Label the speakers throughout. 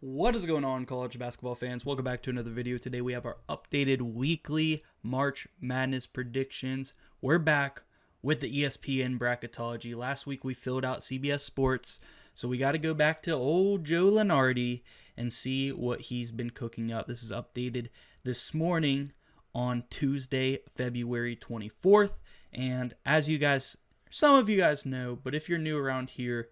Speaker 1: What is going on, college basketball fans? Welcome back to another video. Today we have our updated weekly March Madness predictions. We're back with the ESPN Bracketology. Last week we filled out CBS Sports, so we got to go back to old Joe Lunardi and see what he's been cooking up. This is updated this morning on Tuesday, February 24th. And as you guys, some of you guys know, but if you're new around here,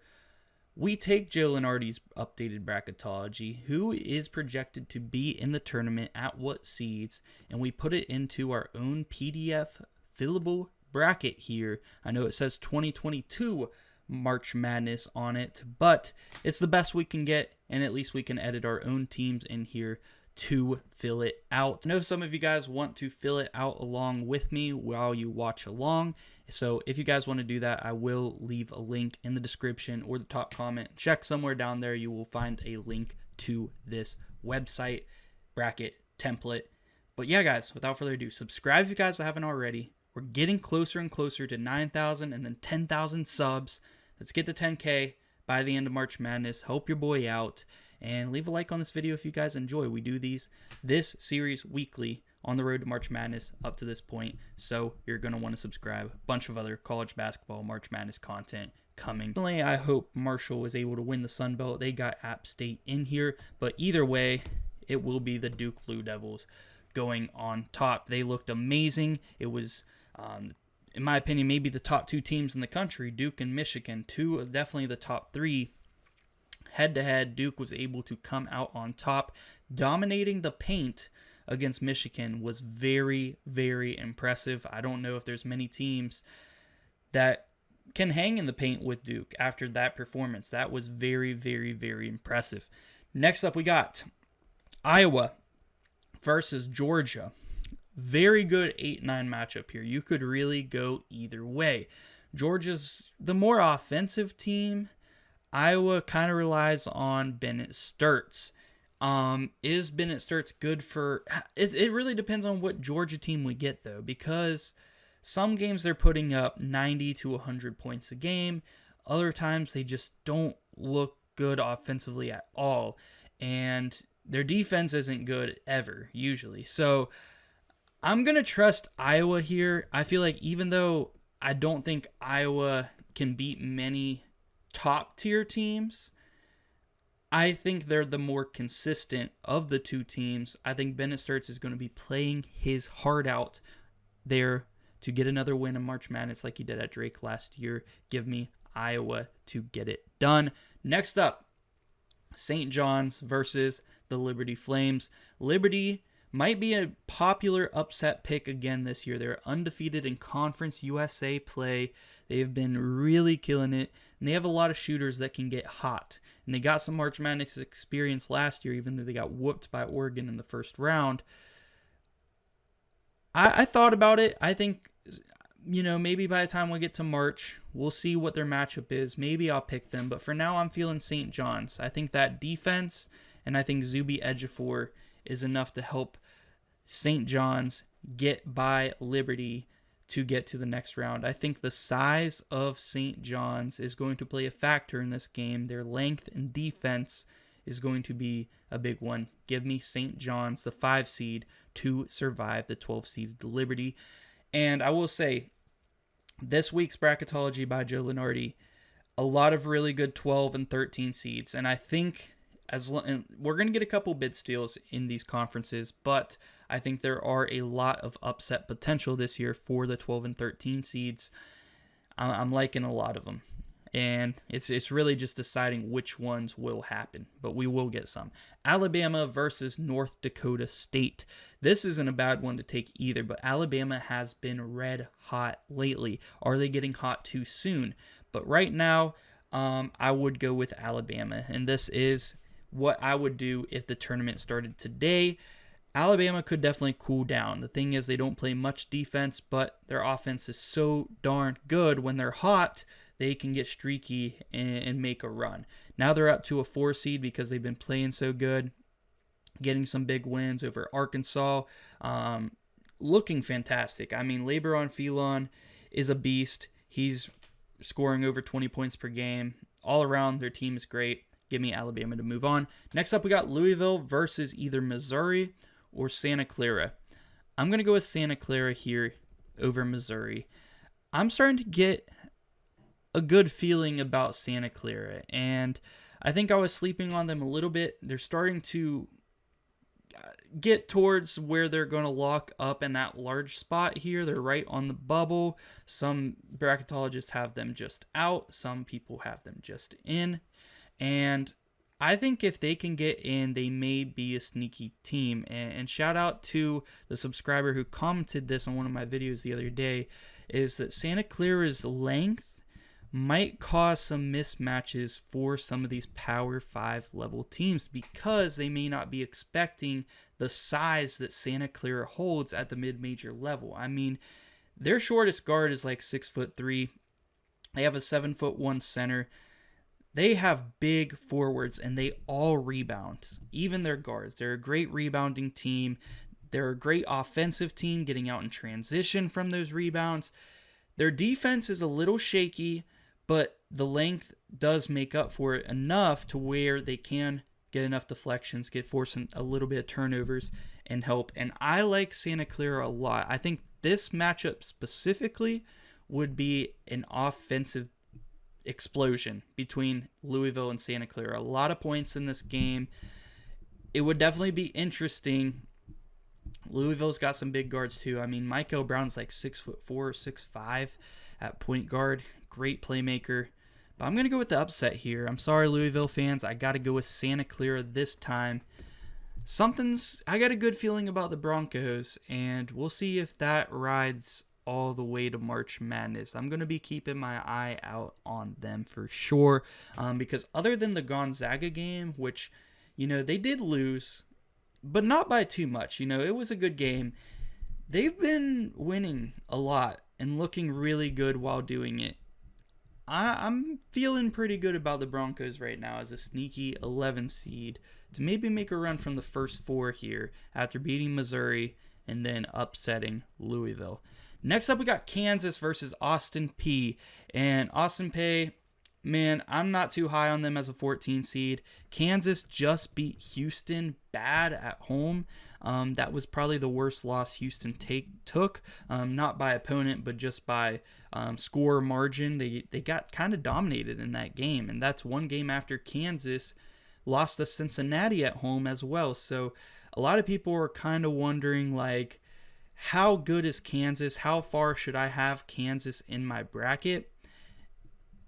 Speaker 1: we take Joe Lunardi's updated bracketology, who is projected to be in the tournament at what seeds, and we put it into our own PDF fillable bracket here. I know it says 2022 March Madness on it, but it's the best we can get, and at least we can edit our own teams in here to fill it out. I know some of you guys want to fill it out along with me while you watch along. So if you guys want to do that, I will leave a link in the description or the top comment. Check somewhere down there. You will find a link to this website, bracket, template. But yeah, guys, without further ado, subscribe if you guys haven't already. We're getting closer and closer to 9,000 and then 10,000 subs. Let's get to 10K by the end of March Madness. Help your boy out. And leave a like on this video if you guys enjoy. We do this series weekly on the road to March Madness up to this point. So you're going to want to subscribe. A bunch of other college basketball March Madness content coming. Personally, I hope Marshall was able to win the Sun Belt. They got App State in here. But either way, it will be the Duke Blue Devils going on top. They looked amazing. It was, in my opinion, maybe the top two teams in the country, Duke and Michigan. Two, definitely the top three. Head-to-head, Duke was able to come out on top. Dominating the paint against Michigan was very, very impressive. I don't know if there's many teams that can hang in the paint with Duke after that performance. That was very, very, very impressive. Next up, we got Iowa versus Georgia. Very good 8-9 matchup here. You could really go either way. Georgia's the more offensive team. Iowa kind of relies on Bennett Sturts. Is Bennett Sturts good for... It really depends on what Georgia team we get, though, because some games they're putting up 90 to 100 points a game. Other times they just don't look good offensively at all. And their defense isn't good ever, usually. So I'm going to trust Iowa here. I feel like even though I don't think Iowa can beat many top tier teams, I think they're the more consistent of the two teams. I think Bennett Sturts is going to be playing his heart out there to get another win in March Madness like he did at Drake last year. Give me Iowa to get it done. Next up, St. John's versus the Liberty Flames. Liberty might be a popular upset pick again this year. They're undefeated in Conference USA play. They've been really killing it, and they have a lot of shooters that can get hot. And they got some March Madness experience last year, even though they got whooped by Oregon in the first round. I thought about it. I think, maybe by the time we get to March, we'll see what their matchup is. Maybe I'll pick them, but for now I'm feeling St. John's. I think that defense, and I think Zuby Ejiofor is enough to help St. John's get by Liberty to get to the next round. I think the size of St. John's is going to play a factor in this game. Their length and defense is going to be a big one. Give me St. John's, the 5 seed, to survive the 12 seed Liberty. And I will say, this week's bracketology by Joe Lunardi, a lot of really good 12 and 13 seeds. And I think and we're going to get a couple bid steals in these conferences, but I think there are a lot of upset potential this year for the 12 and 13 seeds. I'm liking a lot of them, and it's really just deciding which ones will happen, but we will get some. Alabama versus North Dakota State. This isn't a bad one to take either, but Alabama has been red hot lately. Are they getting hot too soon? But right now, I would go with Alabama, and this is what I would do if the tournament started today. Alabama could definitely cool down. The thing is, they don't play much defense, but their offense is so darn good. When they're hot, they can get streaky and make a run. Now they're up to a 4 seed because they've been playing so good, getting some big wins over Arkansas, looking fantastic. I mean, LeBron Phelon is a beast. He's scoring over 20 points per game. All around, their team is great. Give me Alabama to move on. Next up, we got Louisville versus either Missouri or Santa Clara. I'm going to go with Santa Clara here over Missouri. I'm starting to get a good feeling about Santa Clara, and I think I was sleeping on them a little bit. They're starting to get towards where they're going to lock up in that large spot here. They're right on the bubble. Some bracketologists have them just out. Some people have them just in. And I think if they can get in, they may be a sneaky team. And shout out to the subscriber who commented this on one of my videos the other day, is that Santa Clara's length might cause some mismatches for some of these Power 5 level teams because they may not be expecting the size that Santa Clara holds at the mid-major level. I mean, their shortest guard is like 6'3". They have a 7'1" center. They have big forwards, and they all rebound, even their guards. They're a great rebounding team. They're a great offensive team, getting out in transition from those rebounds. Their defense is a little shaky, but the length does make up for it enough to where they can get enough deflections, force a little bit of turnovers, and help. And I like Santa Clara a lot. I think this matchup specifically would be an offensive explosion between Louisville and Santa Clara. A lot of points in this game. It would definitely be interesting. Louisville's got some big guards too. I mean, Michael Brown's like 6'4", 6'5" at point guard. Great playmaker. But I'm going to go with the upset here. I'm sorry, Louisville fans. I got to go with Santa Clara this time. I got a good feeling about the Broncos, and we'll see if that rides all the way to March Madness. I'm going to be keeping my eye out on them for sure, because other than the Gonzaga game, which, they did lose, but not by too much. It was a good game. They've been winning a lot and looking really good while doing it. I'm feeling pretty good about the Broncos right now as a sneaky 11 seed to maybe make a run from the first 4 here after beating Missouri and then upsetting Louisville. Next up, we got Kansas versus Austin Peay. And Austin Peay, man, I'm not too high on them as a 14 seed. Kansas just beat Houston bad at home. That was probably the worst loss Houston took, not by opponent, but just by score margin. They got kind of dominated in that game, and that's one game after Kansas lost to Cincinnati at home as well. So a lot of people are kind of wondering, like, how good is Kansas? How far should I have Kansas in my bracket?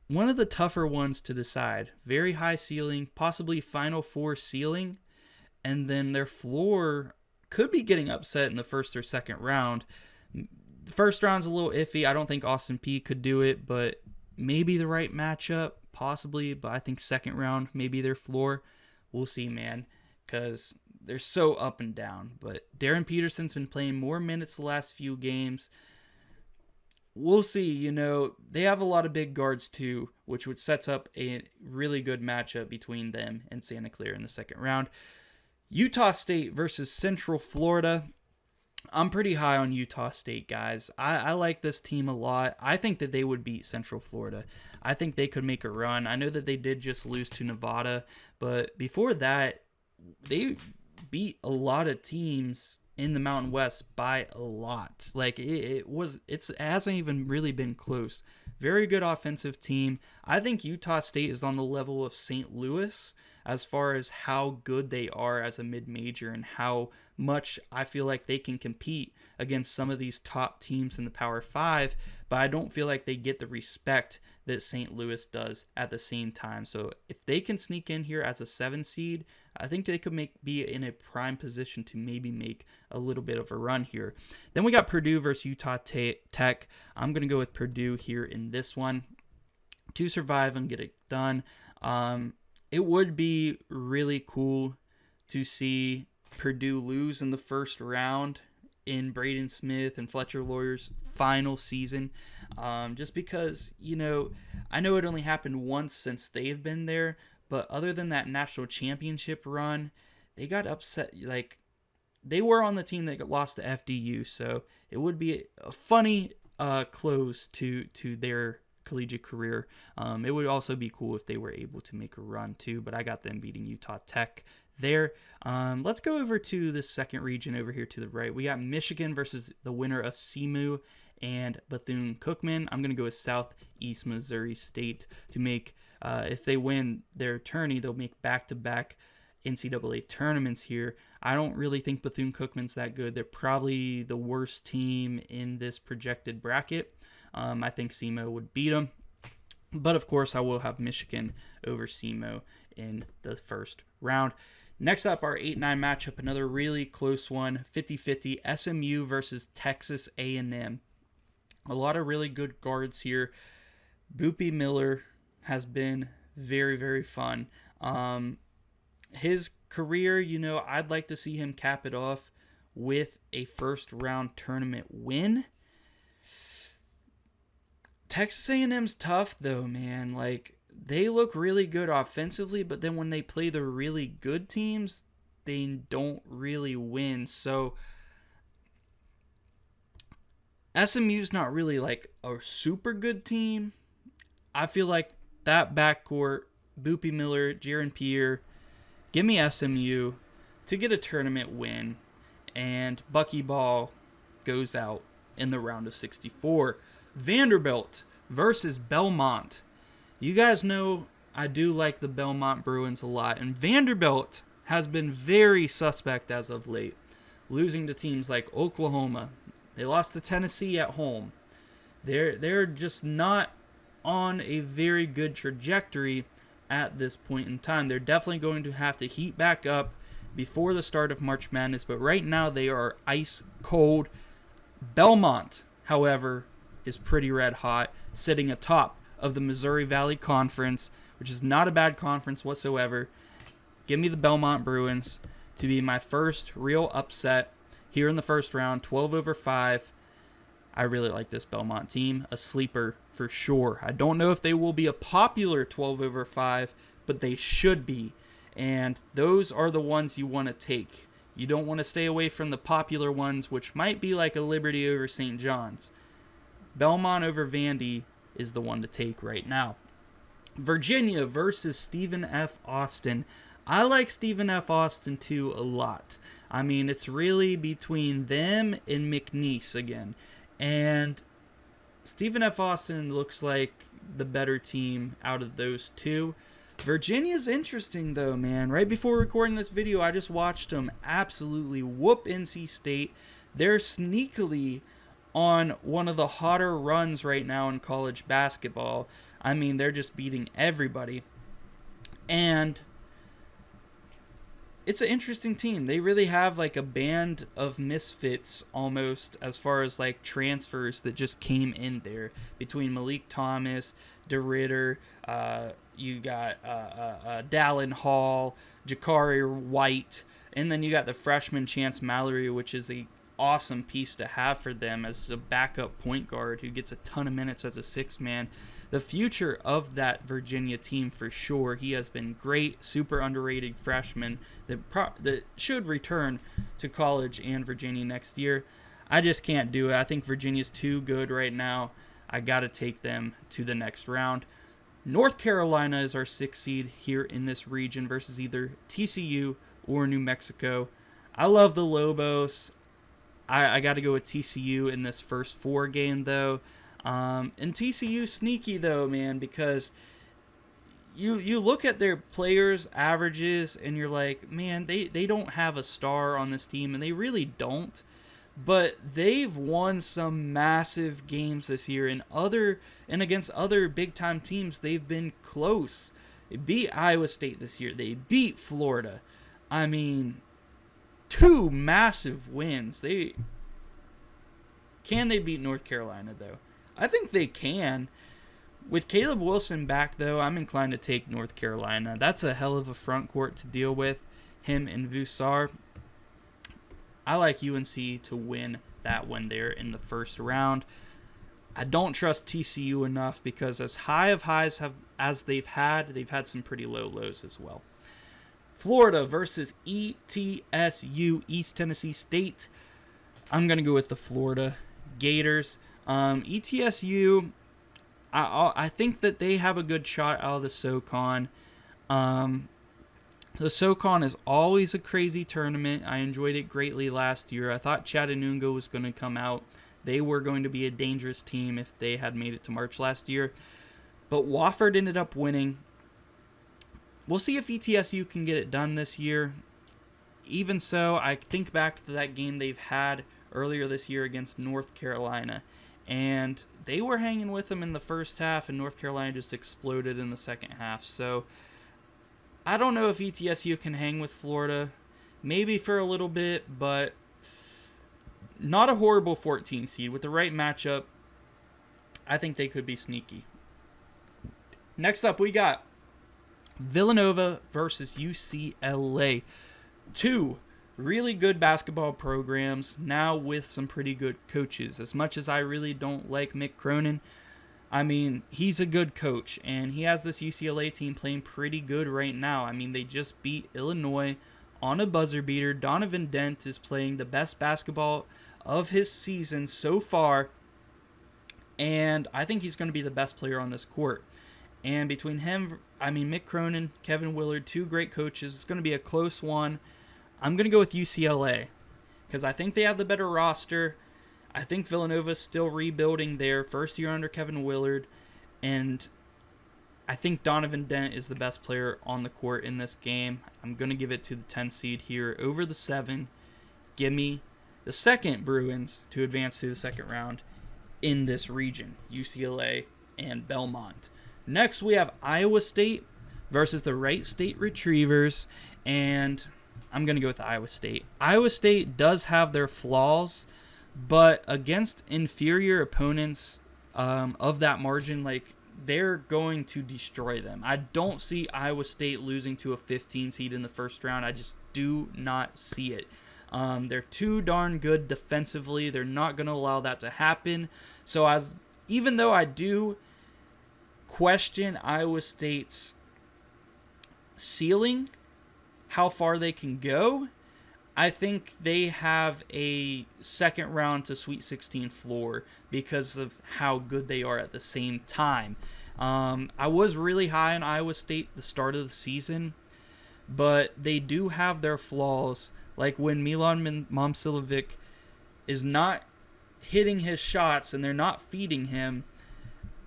Speaker 1: One of the tougher ones to decide. Very high ceiling, possibly Final Four ceiling, and then their floor could be getting upset in the first or second round. The first round's a little iffy. I don't think Austin Peay could do it, but maybe the right matchup, possibly. But I think second round, maybe their floor. We'll see, man, because they're so up and down. But Darren Peterson's been playing more minutes the last few games. We'll see. They have a lot of big guards too, which would set up a really good matchup between them and Santa Clara in the second round. Utah State versus Central Florida. I'm pretty high on Utah State, guys. I like this team a lot. I think that they would beat Central Florida. I think they could make a run. I know that they did just lose to Nevada, but before that, they beat a lot of teams in the Mountain West by a lot. Like, it hasn't even really been close. Very good offensive team. I think Utah State is on the level of St. Louis as far as how good they are as a mid-major and how much I feel like they can compete against some of these top teams in the Power 5, but I don't feel like they get the respect that St. Louis does at the same time. So if they can sneak in here as a 7 seed, I think they could be in a prime position to maybe make a little bit of a run here. Then we got Purdue versus Utah Tech. I'm going to go with Purdue here in this one to survive and get it done. It would be really cool to see Purdue lose in the first round in Braden Smith and Fletcher Lawyer's final season, just because, I know it only happened once since they've been there, but other than that national championship run, they got upset. Like, they were on the team that got lost to FDU, so it would be a funny close to their collegiate career. It would also be cool if they were able to make a run too, but I got them beating Utah Tech there. Let's go over to the second region over here to the right. We got Michigan versus the winner of SEMO and Bethune-Cookman. I'm going to go with Southeast Missouri State to make, if they win their tourney, they'll make back-to-back NCAA tournaments here. I don't really think Bethune-Cookman's that good. They're probably the worst team in this projected bracket. I think SEMO would beat them. But, of course, I will have Michigan over SEMO in the first round. Next up, our 8-9 matchup, another really close one, 50-50, SMU versus Texas A&M. A lot of really good guards here. Boopy Miller has been very, very fun. His career, I'd like to see him cap it off with a first-round tournament win. Texas A&M's tough, though, man. Like, they look really good offensively, but then when they play the really good teams, they don't really win. So SMU's not really like a super good team. I feel like that backcourt, Boopy Miller, Jaron Pierre, give me SMU to get a tournament win, and Buckyball goes out in the round of 64. Vanderbilt versus Belmont. You guys know I do like the Belmont Bruins a lot, and Vanderbilt has been very suspect as of late, losing to teams like Oklahoma. They lost to Tennessee at home. They're just not on a very good trajectory at this point in time. They're definitely going to have to heat back up before the start of March Madness, but right now they are ice cold. Belmont, however, is pretty red hot, sitting atop of the Missouri Valley Conference, which is not a bad conference whatsoever. Give me the Belmont Bruins to be my first real upset here in the first round, 12/5. I really like this Belmont team, a sleeper for sure. I don't know if they will be a popular 12/5, but they should be, and those are the ones you want to take. You don't want to stay away from the popular ones, which might be like a Liberty over St. John's. Belmont over Vandy is the one to take right now. Virginia versus Stephen F. Austin. I like Stephen F. Austin too a lot. I mean, it's really between them and McNeese again. And Stephen F. Austin looks like the better team out of those two. Virginia's interesting though, man. Right before recording this video, I just watched them absolutely whoop NC State. They're sneakily on one of the hotter runs right now in college basketball. I mean, they're just beating everybody. And it's an interesting team. They really have like a band of misfits almost as far as like transfers that just came in there. Between Malik Thomas, DeRitter, you got Dallin Hall, Jakari White, and then you got the freshman Chance Mallory, which is a awesome piece to have for them as a backup point guard who gets a ton of minutes as a six-man. The future of that Virginia team for sure. He has been great, super underrated freshman that should return to college and Virginia next year. I just can't do it. I think Virginia's too good right now. I got to take them to the next round. North Carolina is our 6th seed here in this region versus either TCU or New Mexico. I love the Lobos. I got to go with TCU in this first 4 game, though. And TCU sneaky, though, man, because you look at their players' averages, and you're like, man, they don't have a star on this team, and they really don't. But they've won some massive games this year, and against other big-time teams, they've been close. They beat Iowa State this year. They beat Florida. I mean, 2 massive wins. Can they beat North Carolina, though? I think they can. With Caleb Wilson back, though, I'm inclined to take North Carolina. That's a hell of a front court to deal with, him and Vusar. I like UNC to win that one there in the first round. I don't trust TCU enough because as high of highs as they've had some pretty low lows as well. Florida versus ETSU, East Tennessee State. I'm going to go with the Florida Gators. ETSU, I think that they have a good shot out of the SoCon. The SoCon is always a crazy tournament. I enjoyed it greatly last year. I thought Chattanooga was going to come out. They were going to be a dangerous team if they had made it to March last year. But Wofford ended up winning. We'll see if ETSU can get it done this year. Even so, I think back to that game they've had earlier this year against North Carolina. And they were hanging with them in the first half, and North Carolina just exploded in the second half. So I don't know if ETSU can hang with Florida. Maybe for a little bit, but not a horrible 14 seed. With the right matchup, I think they could be sneaky. Next up, we got Villanova versus UCLA. Two really good basketball programs, now with some pretty good coaches. As much as I really don't like Mick Cronin, I mean, he's a good coach, and he has this UCLA team playing pretty good right now. I mean, they just beat Illinois on a buzzer beater. Donovan Dent is playing the best basketball of his season so far, and I think he's going to be the best player on this court. And between him, I mean, Mick Cronin, Kevin Willard, two great coaches. It's going to be a close one. I'm going to go with UCLA because I think they have the better roster. I think Villanova's still rebuilding their first year under Kevin Willard, and I think Donovan Dent is the best player on the court in this game. I'm going to give it to the 10 seed here over the 7. Give me the second Bruins to advance to the second round in this region, UCLA and Belmont. Next, we have Iowa State versus the Wright State Retrievers, and I'm going to go with Iowa State. Iowa State does have their flaws, but against inferior opponents of that margin, like, they're going to destroy them. I don't see Iowa State losing to a 15 seed in the first round. I just do not see it. They're too darn good defensively. They're not going to allow that to happen. So even though I do question Iowa State's ceiling, how far they can go, I think they have a second round to Sweet 16 floor because of how good they are at the same time. I was really high on Iowa State at the start of the season, but they do have their flaws, like when Milan Momcilovic is not hitting his shots and they're not feeding him.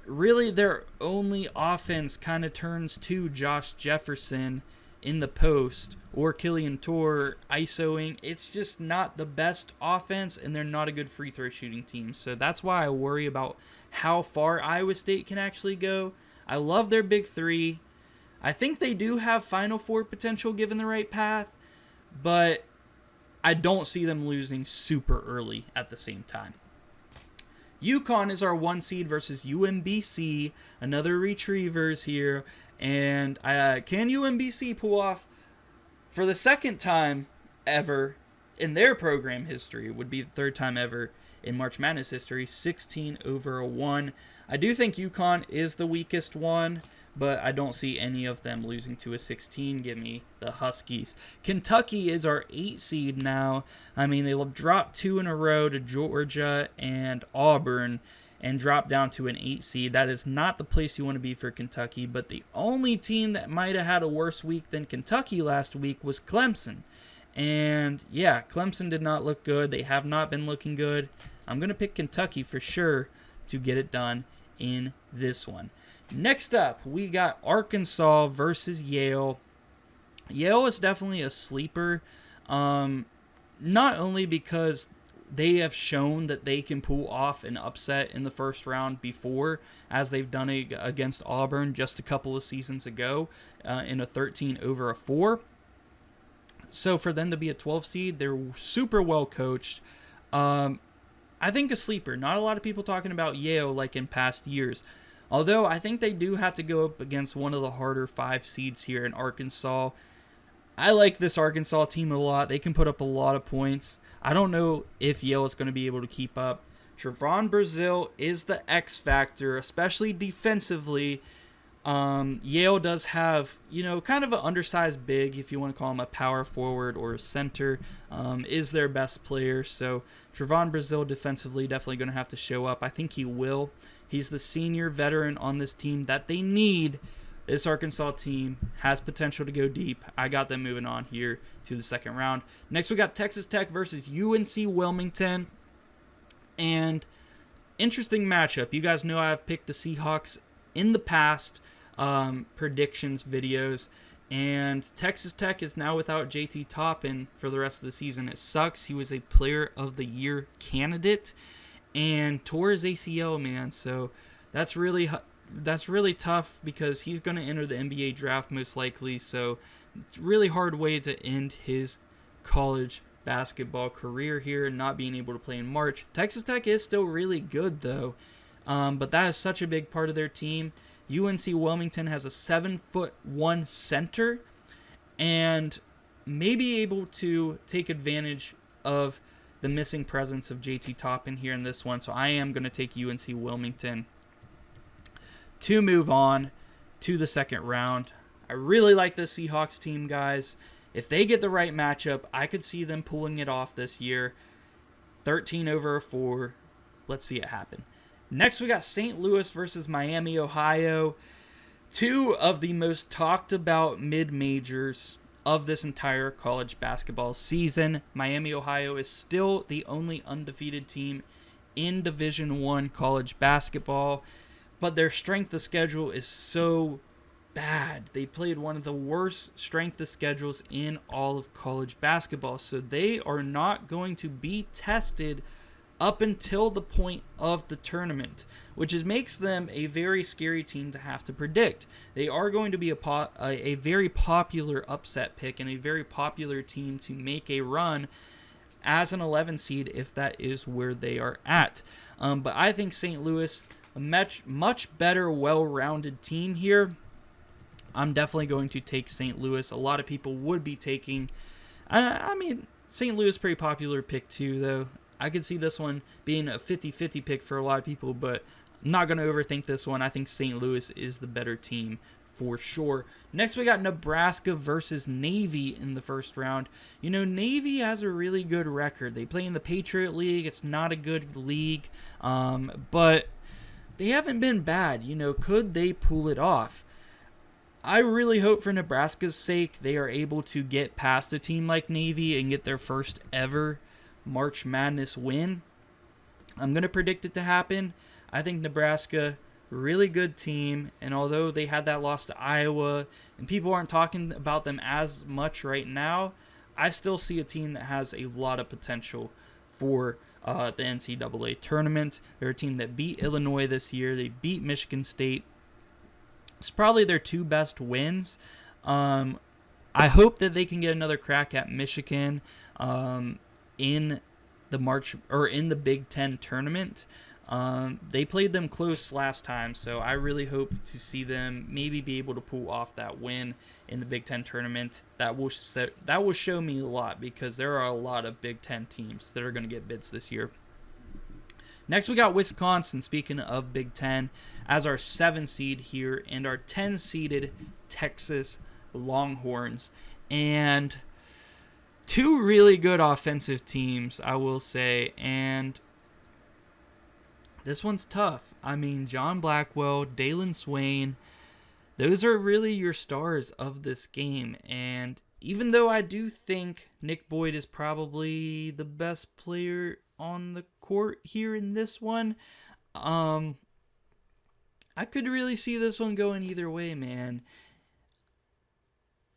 Speaker 1: Really, their only offense kind of turns to Josh Jefferson in the post or Killian Tor ISOing. It's just not the best offense, and they're not a good free throw shooting team. So that's why I worry about how far Iowa State can actually go. I love their big three. I think they do have Final Four potential given the right path, but I don't see them losing super early at the same time. UConn is our 1 seed versus UMBC, another Retrievers here. And can UMBC pull off, for the second time ever in their program history, would be the third time ever in March Madness history, 16-1. I do think UConn is the weakest one, but I don't see any of them losing to a 16. Give me the Huskies. Kentucky is our 8 seed now. I mean, they'll drop 2 in a row to Georgia and Auburn and drop down to an 8 seed. That is not the place you want to be for Kentucky, but the only team that might have had a worse week than Kentucky last week was Clemson. And yeah, Clemson did not look good. They have not been looking good. I'm going to pick Kentucky for sure to get it done in this one. Next up, we got Arkansas versus Yale. Yale is definitely a sleeper, not only because they have shown that they can pull off an upset in the first round before, as they've done it against Auburn just a couple of seasons ago in a 13-4. So for them to be a 12 seed, they're super well coached. I think a sleeper. Not a lot of people talking about Yale like in past years. Although I think they do have to go up against one of the harder 5 seeds here in Arkansas. I like this Arkansas team a lot. They can put up a lot of points. I don't know if Yale is going to be able to keep up. Trevon Brazile is the X factor, especially defensively. Yale does have, kind of an undersized big, if you want to call him a power forward or a center, is their best player. So Trevon Brazile defensively definitely going to have to show up. I think he will. He's the senior veteran on this team that they need. This Arkansas team has potential to go deep. I got them moving on here to the second round. Next, we got Texas Tech versus UNC Wilmington. And interesting matchup. You guys know I've picked the Seahawks in the past predictions videos. And Texas Tech is now without JT Toppin for the rest of the season. It sucks. He was a Player of the Year candidate and tore his ACL, man. So that's really tough because he's going to enter the NBA draft most likely. So it's a really hard way to end his college basketball career here, not being able to play in March. Texas Tech is still really good, though. But that is such a big part of their team. UNC Wilmington has a 7'1" center and may be able to take advantage of the missing presence of JT Toppin here in this one. So I am going to take UNC Wilmington to move on to the second round. I really like the Seahawks team, guys. If they get the right matchup, I could see them pulling it off this year. 13/4. Let's see it happen. Next, we got St. Louis versus Miami, Ohio. Two of the most talked about mid-majors of this entire college basketball season. Miami, Ohio is still the only undefeated team in Division I college basketball, but their strength of schedule is so bad. They played one of the worst strength of schedules in all of college basketball, so they are not going to be tested up until the point of the tournament, which makes them a very scary team to have to predict. They are going to be a very popular upset pick and a very popular team to make a run as an 11 seed if that is where they are at. But I think St. Louis, a much better, well-rounded team here. I'm definitely going to take St. Louis. A lot of people would be taking, St. Louis pretty popular pick too, though. I could see this one being a 50-50 pick for a lot of people, but I'm not going to overthink this one. I think St. Louis is the better team for sure. Next, we got Nebraska versus Navy in the first round. You know, Navy has a really good record. They play in the Patriot League. It's not a good league, but they haven't been bad. You know, could they pull it off? I really hope for Nebraska's sake they are able to get past a team like Navy and get their first ever March Madness win. I'm going to predict it to happen. I think Nebraska, really good team, and although they had that loss to Iowa and people aren't talking about them as much right now, I still see a team that has a lot of potential for the NCAA tournament. They're a team that beat Illinois this year. They beat Michigan State. It's probably their two best wins. I hope that they can get another crack at Michigan in the Big Ten tournament. They played them close last time, so I really hope to see them maybe be able to pull off that win in the Big Ten tournament. That will show me a lot because there are a lot of Big Ten teams that are going to get bids this year. Next, we got Wisconsin, speaking of Big Ten, as our 7 seed here, and our 10-seeded Texas Longhorns. And two really good offensive teams, I will say, and this one's tough. I mean, John Blackwell, Dalen Swain, those are really your stars of this game. And even though I do think Nick Boyd is probably the best player on the court here in this one, I could really see this one going either way, man.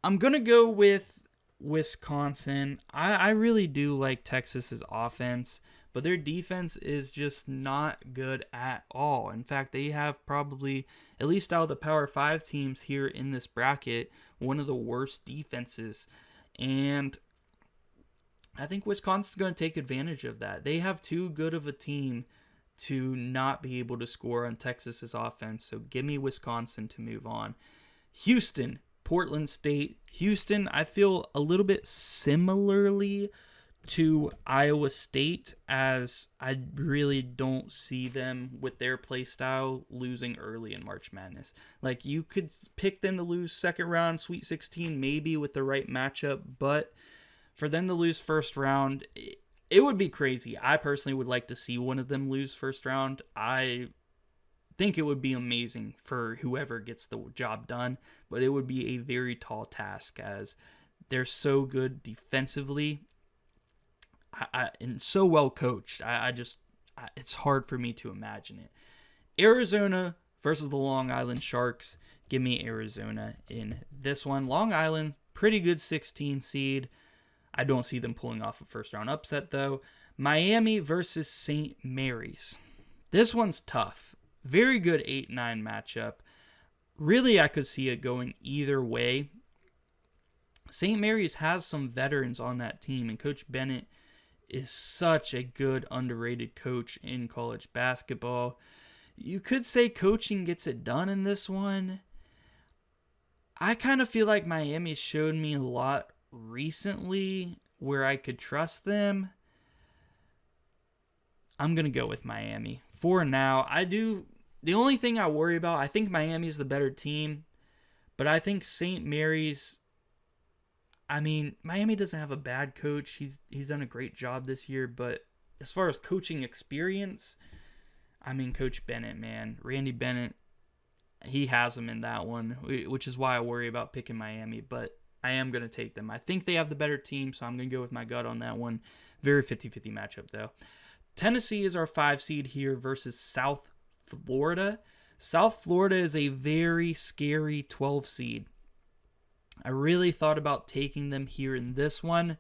Speaker 1: I'm going to go with Wisconsin. I really do like Texas's offense, but their defense is just not good at all. In fact, they have probably, at least out of the Power 5 teams here in this bracket, one of the worst defenses. And I think Wisconsin's going to take advantage of that. They have too good of a team to not be able to score on Texas's offense. So give me Wisconsin to move on. Houston, Portland State. Houston, I feel a little bit similarly to Iowa State, as I really don't see them with their play style losing early in March Madness. Like, you could pick them to lose second round, Sweet 16, maybe with the right matchup, but for them to lose first round, it would be crazy. I personally would like to see one of them lose first round. I think it would be amazing for whoever gets the job done, but it would be a very tall task as they're so good defensively and so well coached. It's hard for me to imagine it. Arizona versus the Long Island Sharks. Give me Arizona in this one. Long Island, pretty good 16 seed. I don't see them pulling off a first round upset though. Miami versus St. Mary's. This one's tough. Very good 8-9 matchup. Really, I could see it going either way. St. Mary's has some veterans on that team, and Coach Bennett is such a good, underrated coach in college basketball. You could say coaching gets it done in this one. I kind of feel like Miami showed me a lot recently where I could trust them. I'm going to go with Miami. For now, the only thing I worry about, I think Miami is the better team, but I think St. Mary's, Miami doesn't have a bad coach. He's done a great job this year, but as far as coaching experience, Coach Bennett, man. Randy Bennett, he has him in that one, which is why I worry about picking Miami, but I am going to take them. I think they have the better team, so I'm going to go with my gut on that one. Very 50-50 matchup, though. Tennessee is our 5 seed here versus South Florida. South Florida is a very scary 12 seed. I really thought about taking them here in this one,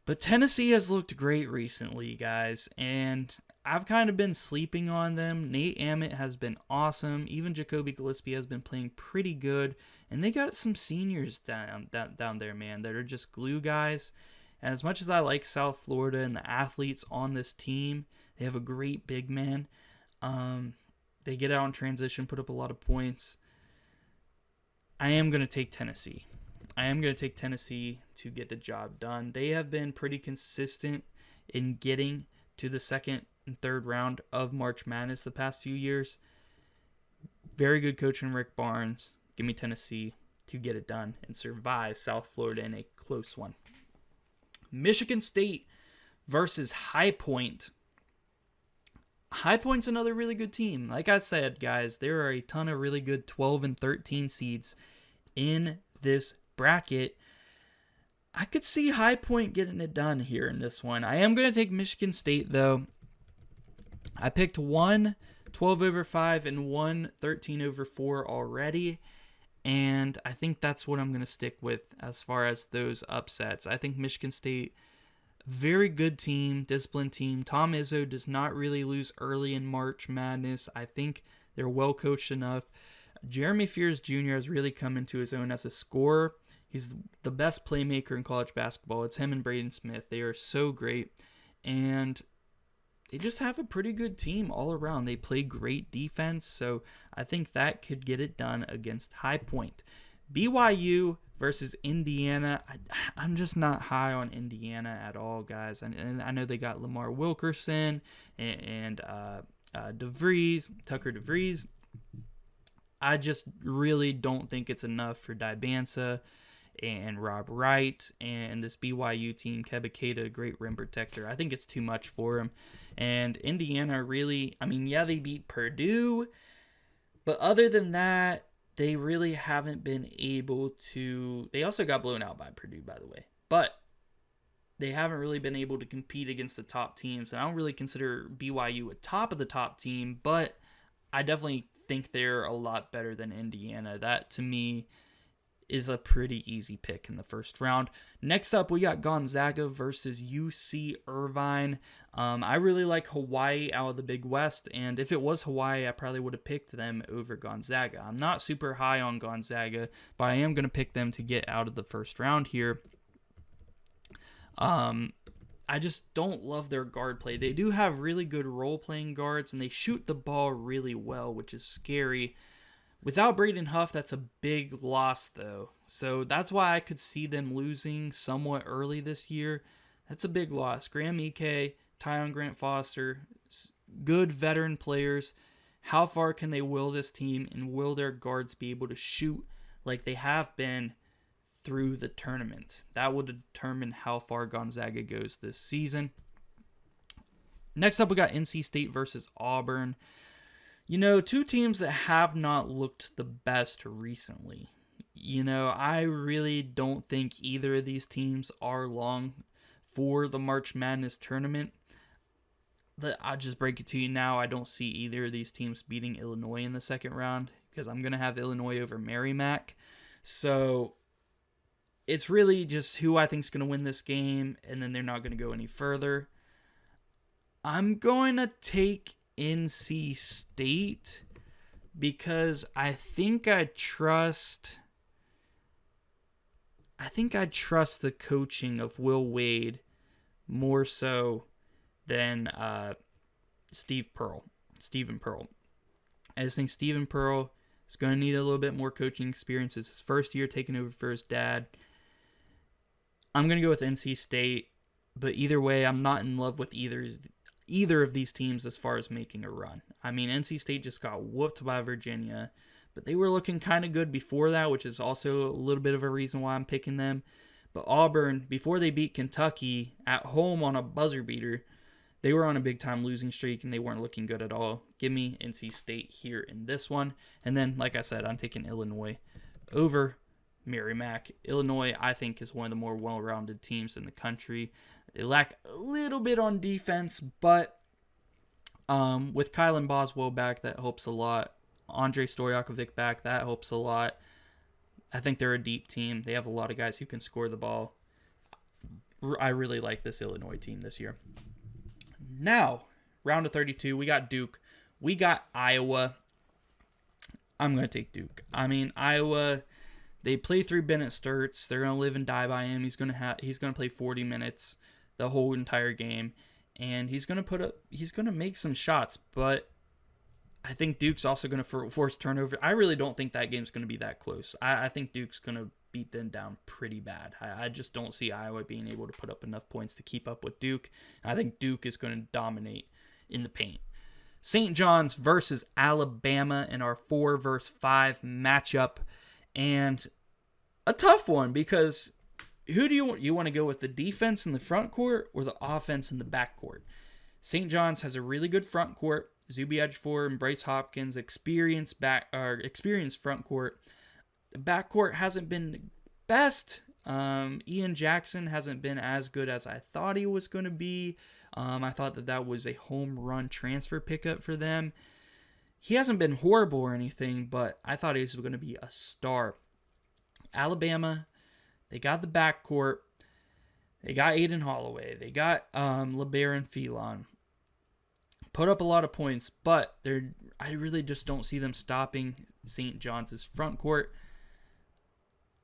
Speaker 1: but Tennessee has looked great recently, guys, and I've kind of been sleeping on them. Nate Ament has been awesome. Even Jacoby Gillespie has been playing pretty good, and they got some seniors down there, man, that are just glue guys. And as much as I like South Florida and the athletes on this team, they have a great big man. They get out in transition, put up a lot of points. I am going to take Tennessee. I am going to take Tennessee to get the job done. They have been pretty consistent in getting to the second and third round of March Madness the past few years. Very good coaching, Rick Barnes. Give me Tennessee to get it done and survive South Florida in a close one. Michigan State versus High Point. High Point's another really good team. Like I said, guys, there are a ton of really good 12 and 13 seeds in this bracket. I could see High Point getting it done here in this one. I am going to take Michigan State, though. I picked one 12 over 5 and one 13 over 4 already, and I think that's what I'm going to stick with as far as those upsets. I think Michigan State, very good team, disciplined team. Tom Izzo does not really lose early in March Madness. I think they're well coached enough. Jeremy Fears Jr. has really come into his own as a scorer. He's the best playmaker in college basketball. It's him and Braden Smith. They are so great, and they just have a pretty good team all around. They play great defense, so I think that could get it done against High Point. BYU versus Indiana. I'm just not high on Indiana at all, guys. And I know they got Lamar Wilkerson and Tucker DeVries. I just really don't think it's enough for Dibansa and Rob Wright and this BYU team. Keba Keita, great rim protector. I think it's too much for him. And Indiana really, they beat Purdue, but other than that, they really haven't been able to. They also got blown out by Purdue, by the way, but they haven't really been able to compete against the top teams. And I don't really consider BYU a top of the top team, but I definitely think they're a lot better than Indiana. That, to me, is a pretty easy pick in the first round. Next up, we got Gonzaga versus UC Irvine. I really like Hawaii out of the Big West, and if it was Hawaii, I probably would have picked them over Gonzaga. I'm not super high on Gonzaga, but I am going to pick them to get out of the first round here. I just don't love their guard play. They do have really good role-playing guards, and they shoot the ball really well, which is scary. Without Braden Huff, that's a big loss, though. So that's why I could see them losing somewhat early this year. That's a big loss. Graham Ike, Tyon Grant Foster, good veteran players. How far can they will this team, and will their guards be able to shoot like they have been through the tournament? That will determine how far Gonzaga goes this season. Next up, we got NC State versus Auburn. Two teams that have not looked the best recently. I really don't think either of these teams are long for the March Madness tournament. I'll just break it to you now. I don't see either of these teams beating Illinois in the second round because I'm going to have Illinois over Merrimack. So it's really just who I think is going to win this game, and then they're not going to go any further. I'm going to take NC State because I think I trust the coaching of Will Wade more so than Stephen Pearl. I just think Stephen Pearl is going to need a little bit more coaching experience. It's his first year taking over for his dad. I'm going to go with NC State, but either way, I'm not in love with either of these teams as far as making a run. I mean, NC State just got whooped by Virginia, but they were looking kind of good before that, which is also a little bit of a reason why I'm picking them. But Auburn, before they beat Kentucky at home on a buzzer beater, they were on a big-time losing streak, and they weren't looking good at all. Give me NC State here in this one. And then, like I said, I'm taking Illinois over Merrimack. Illinois, I think, is one of the more well-rounded teams in the country. They lack a little bit on defense, but with Kylan Boswell back, that helps a lot. Andre Stojakovic back, that helps a lot. I think they're a deep team. They have a lot of guys who can score the ball. I really like this Illinois team this year. Now, round of 32, we got Duke. We got Iowa. I'm going to take Duke. I mean, Iowa, they play through Bennett Sturts. They're going to live and die by him. He's going to play 40 minutes the whole entire game, and he's going to make some shots, but I think Duke's also going to force turnover. I really don't think that game's going to be that close. I think Duke's going to beat them down pretty bad. I just don't see Iowa being able to put up enough points to keep up with Duke. I think Duke is going to dominate in the paint. St. John's versus Alabama in our 4-versus-5 matchup, and a tough one because who do you want to go with, the defense in the front court or the offense in the back court? St. John's has a really good front court. Zuby Ejiofor and Bryce Hopkins, experienced front court. The back court hasn't been best. Ian Jackson hasn't been as good as I thought he was going to be. I thought that was a home run transfer pickup for them. He hasn't been horrible or anything, but I thought he was going to be a star. Alabama, they got the backcourt. They got Aiden Holloway. They got LeBaron Phelan. Put up a lot of points, but I really just don't see them stopping St. John's front court.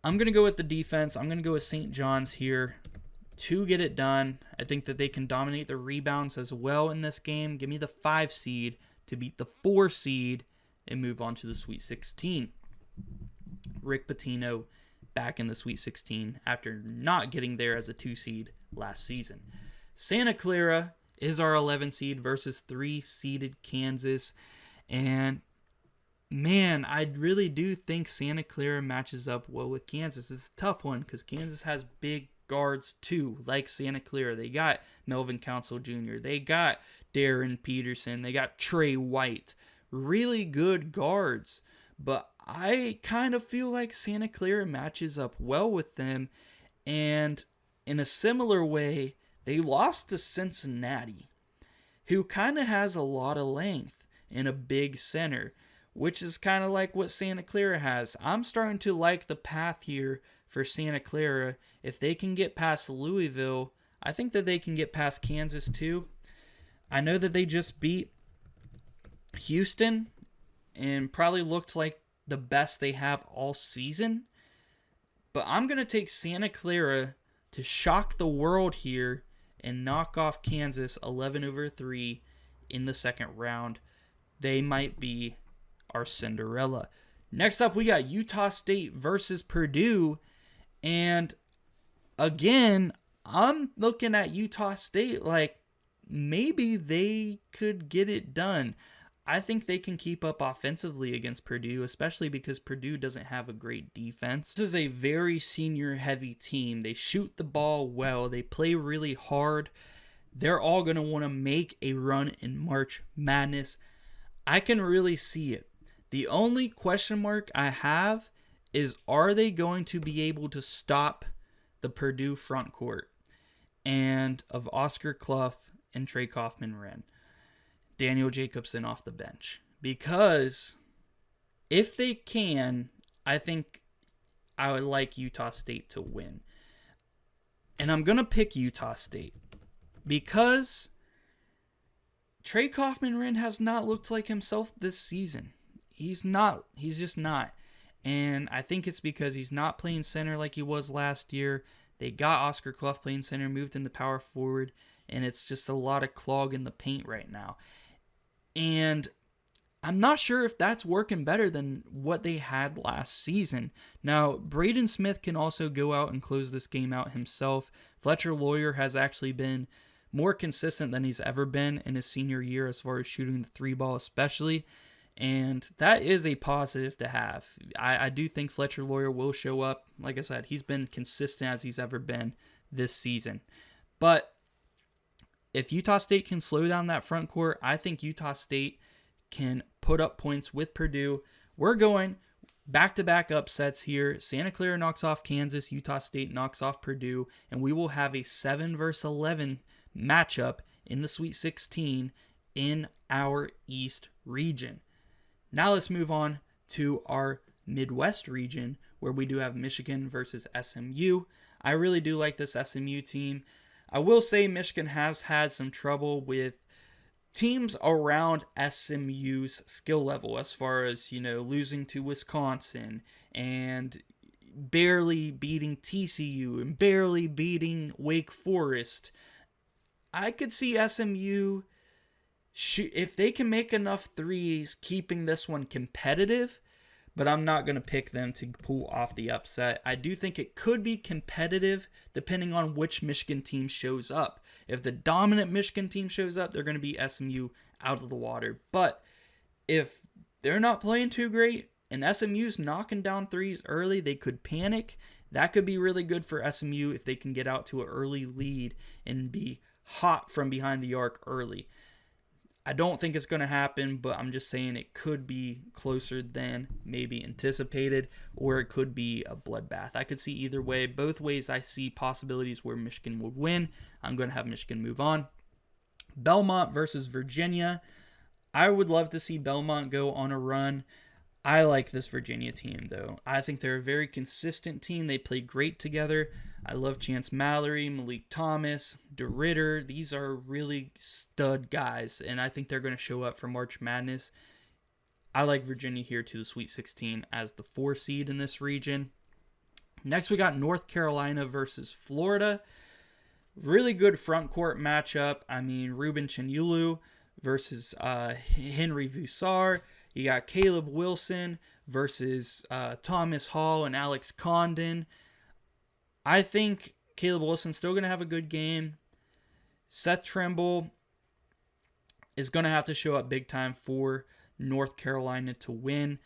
Speaker 1: I'm going to go with the defense. I'm going to go with St. John's here to get it done. I think that they can dominate the rebounds as well in this game. Give me the 5 seed to beat the 4 seed and move on to the Sweet 16. Rick Pitino back in the Sweet 16 after not getting there as a 2 seed last season. Santa Clara is our 11 seed versus 3-seeded Kansas. And man, I really do think Santa Clara matches up well with Kansas. It's a tough one because Kansas has big guards too, like Santa Clara. They got Melvin Council Jr. They got Darren Peterson. They got Trey White. Really good guards. But I kind of feel like Santa Clara matches up well with them. And in a similar way, they lost to Cincinnati, who kind of has a lot of length and a big center, which is kind of like what Santa Clara has. I'm starting to like the path here for Santa Clara. If they can get past Louisville, I think that they can get past Kansas too. I know that they just beat Houston and probably looked like the best they have all season. But I'm going to take Santa Clara to shock the world here and knock off Kansas 11-3 in the second round. They might be our Cinderella. Next up, we got Utah State versus Purdue. And again, I'm looking at Utah State like maybe they could get it done. I think they can keep up offensively against Purdue, especially because Purdue doesn't have a great defense. This is a very senior-heavy team. They shoot the ball well. They play really hard. They're all going to want to make a run in March Madness. I can really see it. The only question mark I have is, are they going to be able to stop the Purdue front court and of Oscar Clough and Trey Kaufman-Renn, Daniel Jacobson off the bench? Because if they can, I think I would like Utah State to win. And I'm going to pick Utah State because Trey Kaufman-Renn has not looked like himself this season. He's not. He's just not. And I think it's because he's not playing center like he was last year. They got Oscar Clough playing center, moved into power forward, and it's just a lot of clog in the paint right now. And I'm not sure if that's working better than what they had last season. Now, Braden Smith can also go out and close this game out himself. Fletcher Loyer has actually been more consistent than he's ever been in his senior year as far as shooting the three ball especially. And that is a positive to have. I do think Fletcher Loyer will show up. Like I said, he's been consistent as he's ever been this season. But if Utah State can slow down that front court, I think Utah State can put up points with Purdue. We're going back-to-back upsets here. Santa Clara knocks off Kansas. Utah State knocks off Purdue. And we will have a 7 versus 11 matchup in the Sweet 16 in our East region. Now let's move on to our Midwest region, where we do have Michigan versus SMU. I really do like this SMU team. I will say Michigan has had some trouble with teams around SMU's skill level as far as, losing to Wisconsin and barely beating TCU and barely beating Wake Forest. I could see SMU, if they can make enough threes, keeping this one competitive, but I'm not going to pick them to pull off the upset. I do think it could be competitive depending on which Michigan team shows up. If the dominant Michigan team shows up, they're going to be SMU out of the water. But if they're not playing too great and SMU's knocking down threes early, they could panic. That could be really good for SMU if they can get out to an early lead and be hot from behind the arc early. I don't think it's going to happen, but I'm just saying it could be closer than maybe anticipated, or it could be a bloodbath. I could see either way. Both ways I see possibilities where Michigan would win. I'm going to have Michigan move on. Belmont versus Virginia. I would love to see Belmont go on a run. I like this Virginia team, though. I think they're a very consistent team. They play great together. I love Chance Mallory, Malik Thomas, DeRitter. These are really stud guys, and I think they're going to show up for March Madness. I like Virginia here to the Sweet 16 as the 4 seed in this region. Next, we got North Carolina versus Florida. Really good front court matchup. I mean, Ruben Chinyulu versus Henry Vusar. You got Caleb Wilson versus Thomas Hall and Alex Condon. I think Caleb Wilson's still going to have a good game. Seth Trimble is going to have to show up big time for North Carolina to win.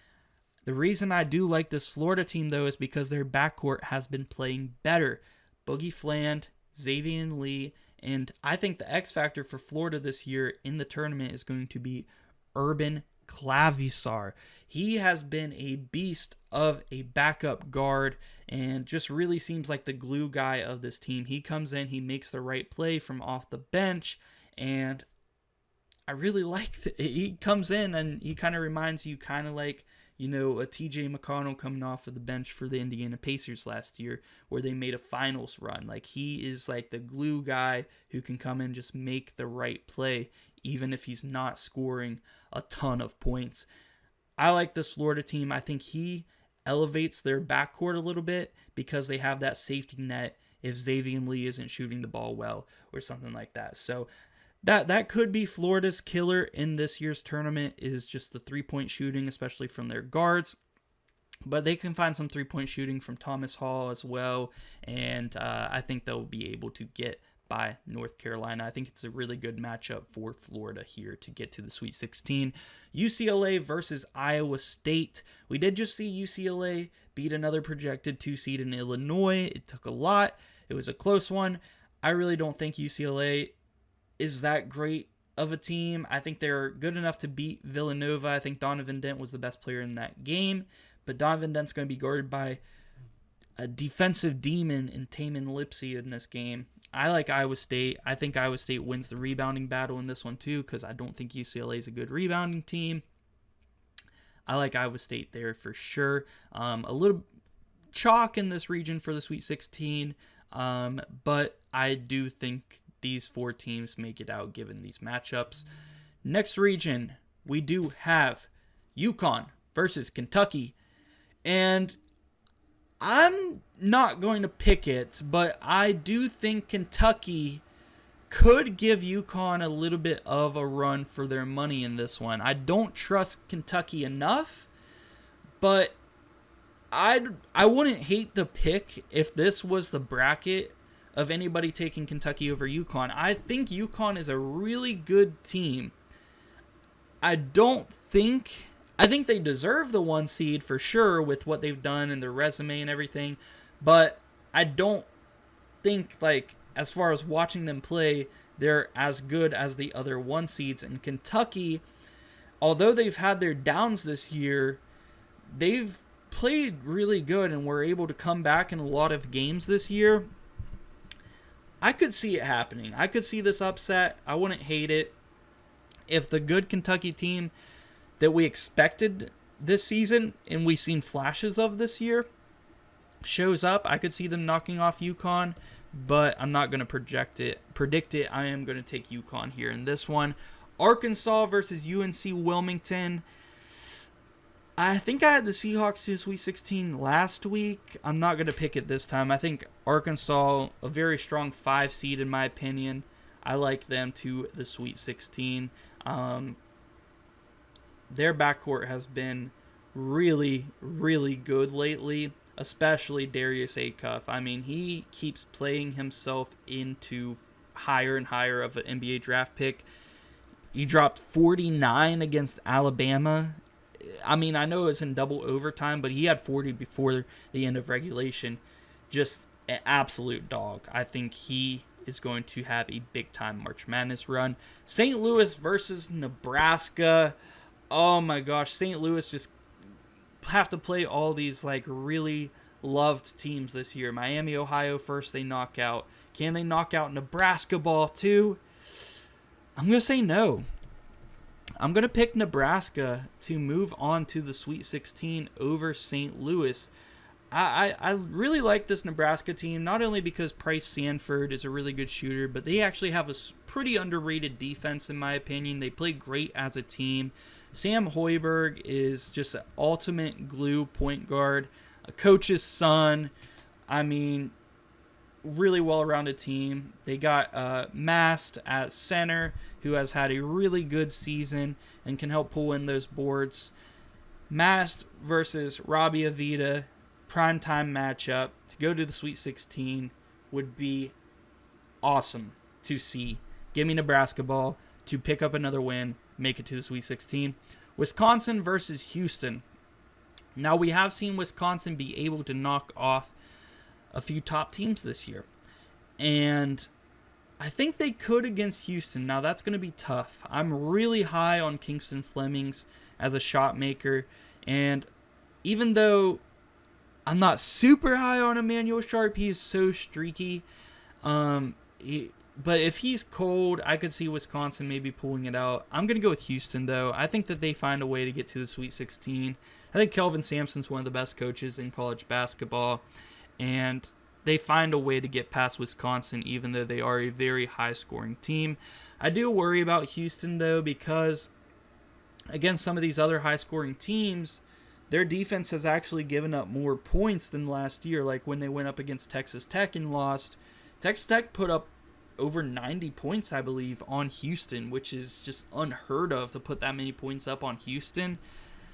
Speaker 1: The reason I do like this Florida team, though, is because their backcourt has been playing better. Boogie Fland, Xavier Lee, and I think the X factor for Florida this year in the tournament is going to be Urban Clavisar. He has been a beast of a backup guard and just really seems like the glue guy of this team. He comes in, he makes the right play from off the bench, and I really like it. He comes in and he kind of reminds you kind of like, a TJ McConnell coming off of the bench for the Indiana Pacers last year where they made a finals run. Like, he is like the glue guy who can come in and just make the right play even if he's not scoring a ton of points. I like this Florida team. I think he elevates their backcourt a little bit because they have that safety net if Xavier Lee isn't shooting the ball well or something like that. So that could be Florida's killer in this year's tournament, is just the three-point shooting, especially from their guards. But they can find some three-point shooting from Thomas Hall as well, and I think they'll be able to get by North Carolina. I think it's a really good matchup for Florida here to get to the Sweet 16. UCLA versus Iowa State. We did just see UCLA beat another projected 2 seed in Illinois. It took a lot. It was a close one. I really don't think UCLA is that great of a team. I think they're good enough to beat Villanova. I think Donovan Dent was the best player in that game, but Donovan Dent's going to be guarded by a defensive demon in Taman Lipsey in this game. I like Iowa State. I think Iowa State wins the rebounding battle in this one too, because I don't think UCLA is a good rebounding team. I like Iowa State there for sure. A little chalk in this region for the Sweet 16, but I do think these 4 teams make it out given these matchups. Next region, we do have UConn versus Kentucky, and I'm not going to pick it, but I do think Kentucky could give UConn a little bit of a run for their money in this one. I don't trust Kentucky enough, but I wouldn't hate the pick if this was the bracket of anybody taking Kentucky over UConn. I think UConn is a really good team. I think they deserve the 1 seed for sure with what they've done and their resume and everything, but I don't think, like, as far as watching them play, they're as good as the other 1 seeds. And Kentucky, although they've had their downs this year, they've played really good and were able to come back in a lot of games this year. I could see it happening. I could see this upset. I wouldn't hate it. If the good Kentucky team that we expected this season and we've seen flashes of this year shows up, I could see them knocking off UConn, but I'm not going to predict it. I am going to take UConn here in this one. Arkansas versus UNC Wilmington. I think I had the Seahawks to Sweet 16 last week. I'm not going to pick it this time. I think Arkansas, a very strong 5 seed in my opinion. I like them to the Sweet 16. Their backcourt has been really, really good lately, especially Darius Acuff. I mean, he keeps playing himself into higher and higher of an NBA draft pick. He dropped 49 against Alabama. I mean, I know it was in double overtime, but he had 40 before the end of regulation. Just an absolute dog. I think he is going to have a big-time March Madness run. St. Louis versus Nebraska. Oh my gosh, St. Louis just have to play all these like really loved teams this year. Miami, Ohio first they knock out. Can they knock out Nebraska ball too? I'm going to say no. I'm going to pick Nebraska to move on to the Sweet 16 over St. Louis. I really like this Nebraska team, not only because Price Sanford is a really good shooter, but they actually have a pretty underrated defense in my opinion. They play great as a team. Sam Hoiberg is just an ultimate glue point guard, a coach's son. I mean, really well-rounded team. They got Mast at center, who has had a really good season and can help pull in those boards. Mast versus Robbie Avita, primetime matchup to go to the Sweet 16 would be awesome to see. Give me Nebraska ball to pick up another win, make it to the Sweet 16. Wisconsin versus Houston. Now, we have seen Wisconsin be able to knock off a few top teams this year, and I think they could against Houston. Now, that's going to be tough. I'm really high on Kingston Flemings as a shot maker, and even though I'm not super high on Emmanuel Sharp, he's so streaky, but if he's cold, I could see Wisconsin maybe pulling it out. I'm going to go with Houston, though. I think that they find a way to get to the Sweet 16. I think Kelvin Sampson's one of the best coaches in college basketball, and they find a way to get past Wisconsin, even though they are a very high-scoring team. I do worry about Houston, though, because against some of these other high-scoring teams, their defense has actually given up more points than last year, like when they went up against Texas Tech and lost. Texas Tech put up over 90 points, I believe, on Houston, which is just unheard of to put that many points up on Houston.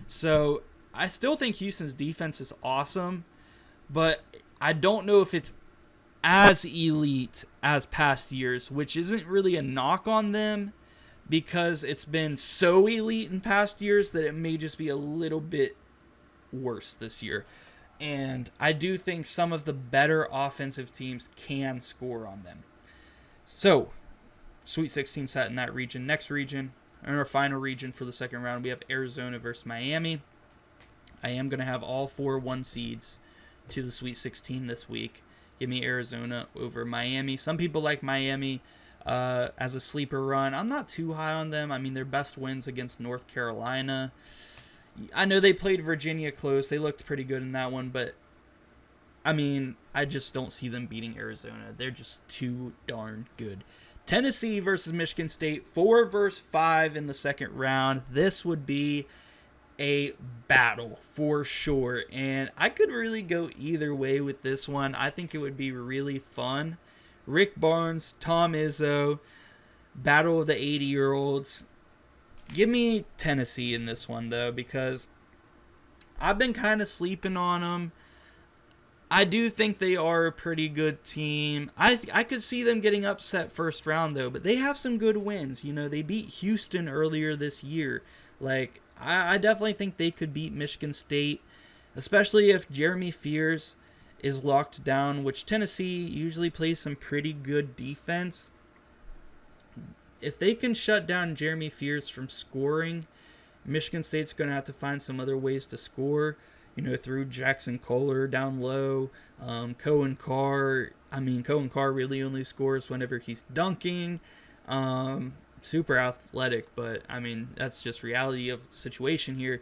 Speaker 1: So I still think Houston's defense is awesome, but I don't know if it's as elite as past years, which isn't really a knock on them because it's been so elite in past years that it may just be a little bit worse this year. And I do think some of the better offensive teams can score on them. So, Sweet 16 set in that region. Next region, in our final region for the second round, we have Arizona versus Miami. I am going to have all 4 1 seeds to the Sweet 16 this week. Give me Arizona over Miami. Some people like Miami as a sleeper run. I'm not too high on them. I mean, their best wins against North Carolina. I know they played Virginia close. They looked pretty good in that one, but I mean, I just don't see them beating Arizona. They're just too darn good. Tennessee versus Michigan State, 4 versus 5 in the second round. This would be a battle for sure, and I could really go either way with this one. I think it would be really fun. Rick Barnes, Tom Izzo, battle of the 80-year-olds. Give me Tennessee in this one, though, because I've been kind of sleeping on them. I do think they are a pretty good team. I could see them getting upset first round, though, but they have some good wins. You know, they beat Houston earlier this year. Like, I definitely think they could beat Michigan State, especially if Jeremy Fears is locked down, which Tennessee usually plays some pretty good defense. If they can shut down Jeremy Fears from scoring, Michigan State's going to have to find some other ways to score, you know, through Jackson Kohler down low, Cohen Carr. I mean, Cohen Carr really only scores whenever he's dunking. Super athletic, but I mean, that's just reality of the situation here.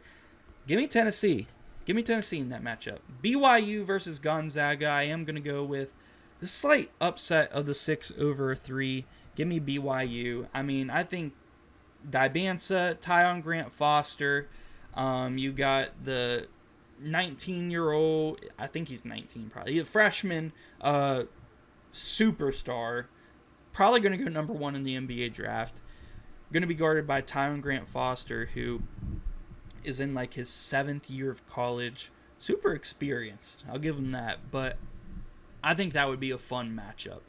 Speaker 1: Give me Tennessee. Give me Tennessee in that matchup. BYU versus Gonzaga. I am going to go with the slight upset of the 6 over 3. Give me BYU. I mean, I think Dibansa, Tyon Grant Foster. You got the 19-year-old, I think he's 19 probably, a freshman superstar. Probably going to go number 1 in the NBA draft. Going to be guarded by Tyon Grant Foster, who is in like his 7th year of college. Super experienced. I'll give him that. But I think that would be a fun matchup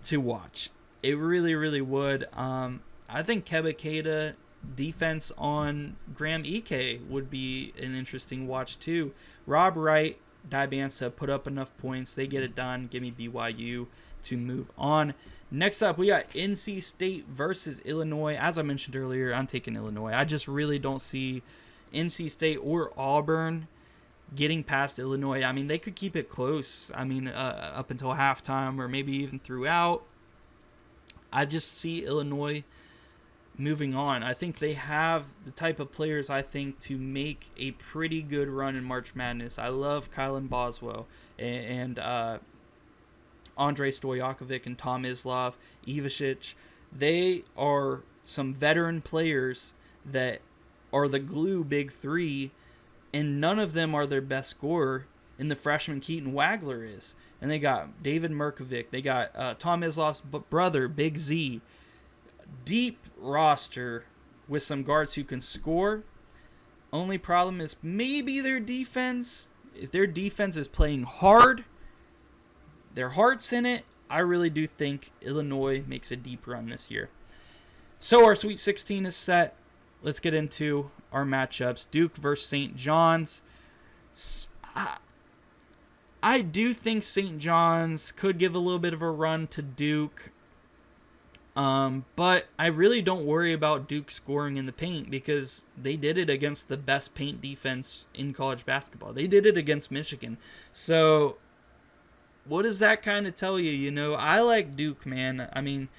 Speaker 1: to watch. It really, really would. I think Keba Keita defense on Graham Ike would be an interesting watch too. Rob Wright, Dibansa put up enough points. They get it done. Give me BYU to move on. Next up, we got NC State versus Illinois. As I mentioned earlier, I'm taking Illinois. I just really don't see NC State or Auburn getting past Illinois. I mean, they could keep it close. I mean, up until halftime or maybe even throughout. I just see Illinois moving on. I think they have the type of players, I think, to make a pretty good run in March Madness. I love Kylan Boswell and Andrei Stojakovic and Tom Islov, Ivasic. They are some veteran players that are the glue big three, and none of them are their best scorer, and the freshman Keaton Wagler is. And they got David Merkovic. They got Tom Islov's brother, Big Z. Deep roster with some guards who can score. Only problem is maybe their defense. If their defense is playing hard, their heart's in it, I really do think Illinois makes a deep run this year. So our Sweet 16 is set. Let's get into our matchups. Duke versus St. John's. I do think St. John's could give a little bit of a run to Duke. But I really don't worry about Duke scoring in the paint because they did it against the best paint defense in college basketball. They did it against Michigan. So what does that kind of tell you? You know, I like Duke, man. I mean,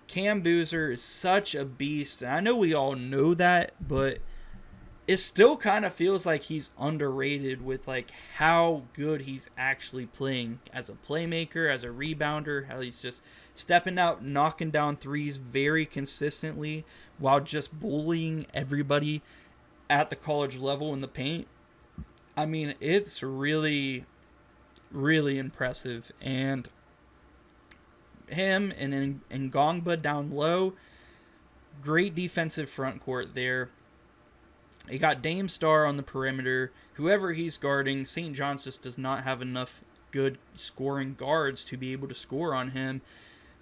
Speaker 1: Cam Boozer is such a beast. And I know we all know that, but it still kind of feels like he's underrated with like how good he's actually playing as a playmaker, as a rebounder, how he's just stepping out, knocking down threes very consistently while just bullying everybody at the college level in the paint. I mean, it's really, really impressive. And him and Ngongba down low, great defensive front court there. You got Dame Star on the perimeter. Whoever he's guarding, St. John's just does not have enough good scoring guards to be able to score on him.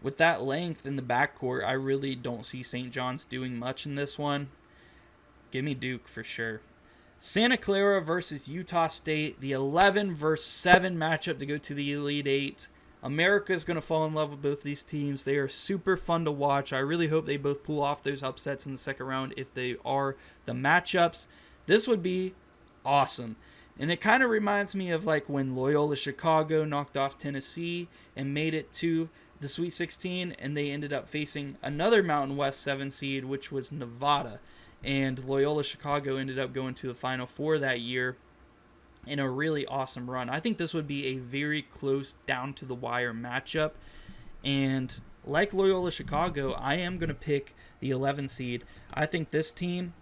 Speaker 1: With that length in the backcourt, I really don't see St. John's doing much in this one. Give me Duke for sure. Santa Clara versus Utah State. The 11 versus 7 matchup to go to the Elite Eight. America is going to fall in love with both these teams. They are super fun to watch. I really hope they both pull off those upsets in the second round if they are the matchups. This would be awesome. And it kind of reminds me of like when Loyola Chicago knocked off Tennessee and made it to the Sweet 16, and they ended up facing another Mountain West 7 seed, which was Nevada. And Loyola Chicago ended up going to the Final Four that year in a really awesome run. I think this would be a very close, down-to-the-wire matchup. And like Loyola Chicago, I am going to pick the 11 seed. I think this team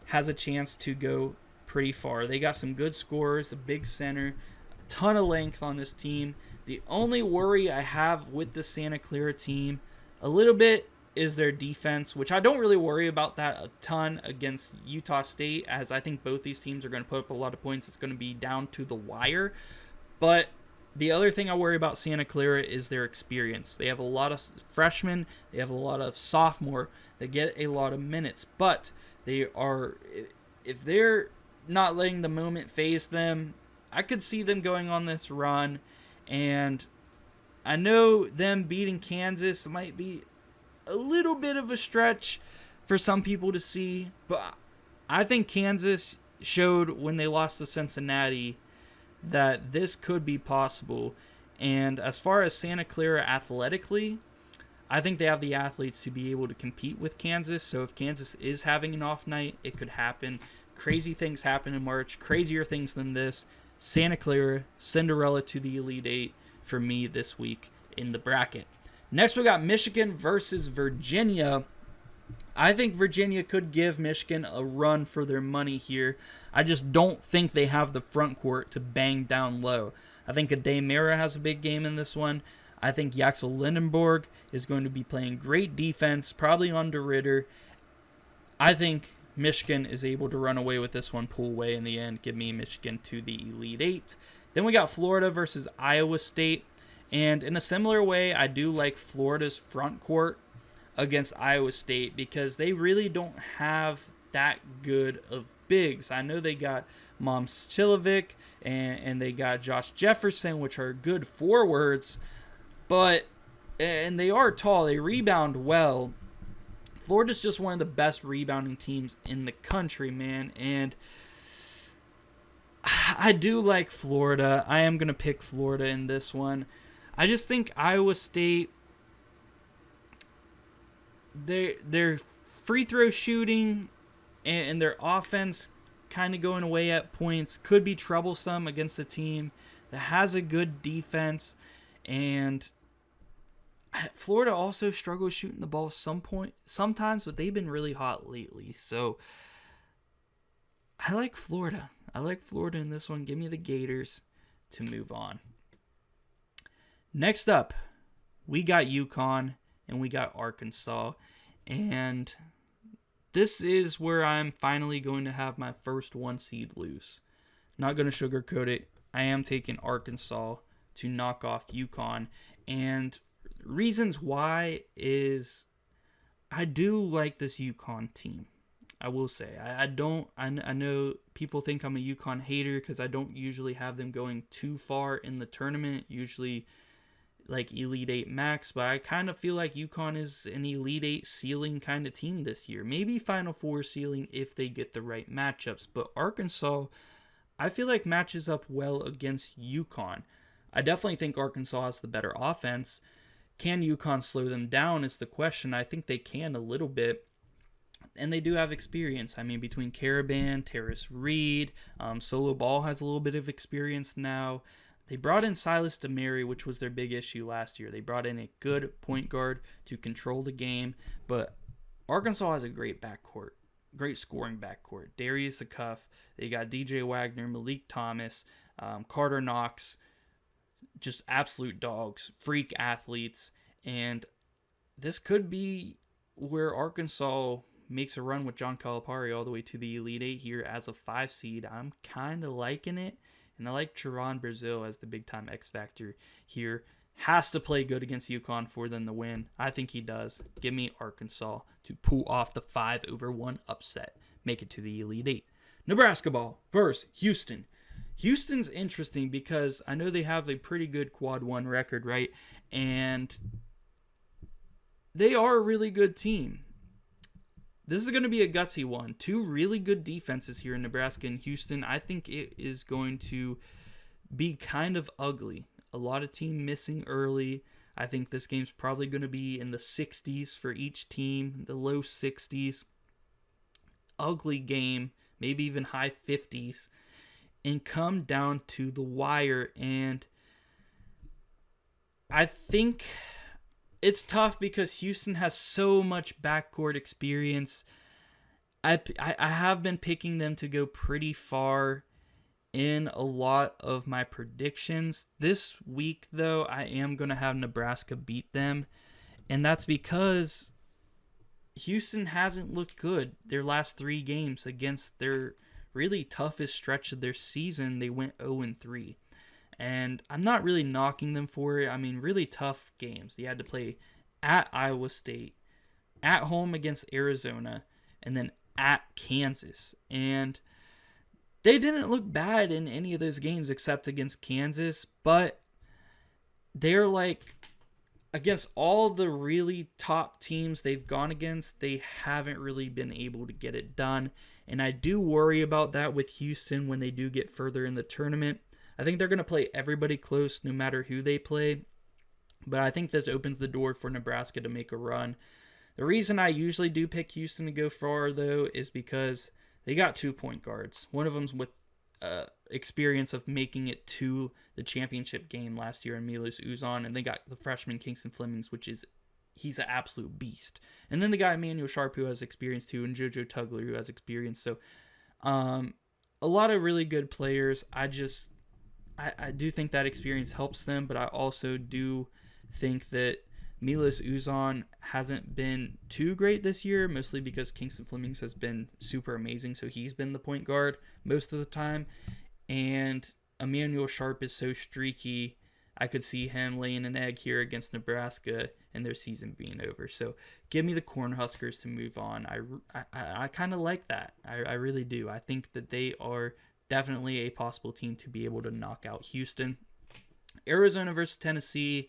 Speaker 1: has a chance to go pretty far. They got some good scorers, a big center, a ton of length on this team. The only worry I have with the Santa Clara team a little bit is their defense, which I don't really worry about that a ton against Utah State, as I think both these teams are going to put up a lot of points. It's going to be down to the wire. But the other thing I worry about Santa Clara is their experience. They have a lot of freshmen. They have a lot of sophomore. They get a lot of minutes. But they are, if they're not letting the moment phase them, I could see them going on this run. And I know them beating Kansas might be a little bit of a stretch for some people to see, but I think Kansas showed when they lost to Cincinnati that this could be possible. And as far as Santa Clara athletically, I think they have the athletes to be able to compete with Kansas. So if Kansas is having an off night, it could happen. Crazy things happen in March, crazier things than this. Santa Clara, Cinderella to the Elite Eight for me this week in the bracket. Next, we got Michigan versus Virginia. I think Virginia could give Michigan a run for their money here. I just don't think they have the front court to bang down low. I think Ade Mara has a big game in this one. I think Yaxel Lindenborg is going to be playing great defense, probably on DeRitter. I think Michigan is able to run away with this one, pull away in the end, give me Michigan to the Elite Eight. Then we got Florida versus Iowa State. And in a similar way, I do like Florida's front court against Iowa State because they really don't have that good of bigs. I know they got Momcilovic and they got Josh Jefferson, which are good forwards, and they are tall. They rebound well. Florida's just one of the best rebounding teams in the country, man. And I do like Florida. I am going to pick Florida in this one. I just think Iowa State, their free throw shooting and their offense kind of going away at points could be troublesome against a team that has a good defense. And Florida also struggles shooting the ball sometimes, but they've been really hot lately. So I like Florida. I like Florida in this one. Give me the Gators to move on. Next up, we got UConn and we got Arkansas. And this is where I'm finally going to have my first 1 seed lose. Not going to sugarcoat it. I am taking Arkansas to knock off UConn. And reasons why is I do like this UConn team. I will say. I know people think I'm a UConn hater because I don't usually have them going too far in the tournament. Usually like Elite 8 max, but I kind of feel like UConn is an Elite 8 ceiling kind of team this year. Maybe Final Four ceiling if they get the right matchups. But Arkansas, I feel like matches up well against UConn. I definitely think Arkansas has the better offense. Can UConn slow them down is the question. I think they can a little bit. And they do have experience. I mean, between Caravan, Terrace Reed, Solo Ball has a little bit of experience now. They brought in Silas DeMary, which was their big issue last year. They brought in a good point guard to control the game. But Arkansas has a great backcourt, great scoring backcourt. Darius Acuff. They got DJ Wagner, Malik Thomas, Carter Knox. Just absolute dogs, freak athletes. And this could be where Arkansas makes a run with John Calipari all the way to the Elite Eight here as a 5 seed. I'm kind of liking it. And I like Trevon Brazile as the big-time X factor here. Has to play good against UConn for them to win. I think he does. Give me Arkansas to pull off the 5-1 upset. Make it to the Elite Eight. Nebraska ball versus Houston. Houston's interesting because I know they have a pretty good quad one record, right? And they are a really good team. This is going to be a gutsy one. Two really good defenses here in Nebraska and Houston. I think it is going to be kind of ugly. A lot of team missing early. I think this game's probably going to be in the 60s for each team, the low 60s. Ugly game, maybe even high 50s, and come down to the wire. And I think it's tough because Houston has so much backcourt experience. I have been picking them to go pretty far in a lot of my predictions. This week, though, I am going to have Nebraska beat them. And that's because Houston hasn't looked good their last 3 games against their really toughest stretch of their season. They went 0-3. And I'm not really knocking them for it. I mean, really tough games. They had to play at Iowa State, at home against Arizona, and then at Kansas. And they didn't look bad in any of those games except against Kansas, but they're like, against all the really top teams they've gone against, they haven't really been able to get it done. And I do worry about that with Houston when they do get further in the tournament. I think they're going to play everybody close no matter who they play. But I think this opens the door for Nebraska to make a run. The reason I usually do pick Houston to go far, though, is because they got 2 point guards. One of them's with experience of making it to the championship game last year in Milos Uzan. And they got the freshman Kingston Flemings, he's an absolute beast. And then they got Emmanuel Sharp, who has experience too, and JoJo Tugler, who has experience. So a lot of really good players. I do think that experience helps them, but I also do think that Milos Uzan hasn't been too great this year, mostly because Kingston Flemings has been super amazing, so he's been the point guard most of the time. And Emmanuel Sharp is so streaky, I could see him laying an egg here against Nebraska and their season being over. So give me the Cornhuskers to move on. I kind of like that. I really do. I think that they are definitely a possible team to be able to knock out Houston. Arizona versus Tennessee.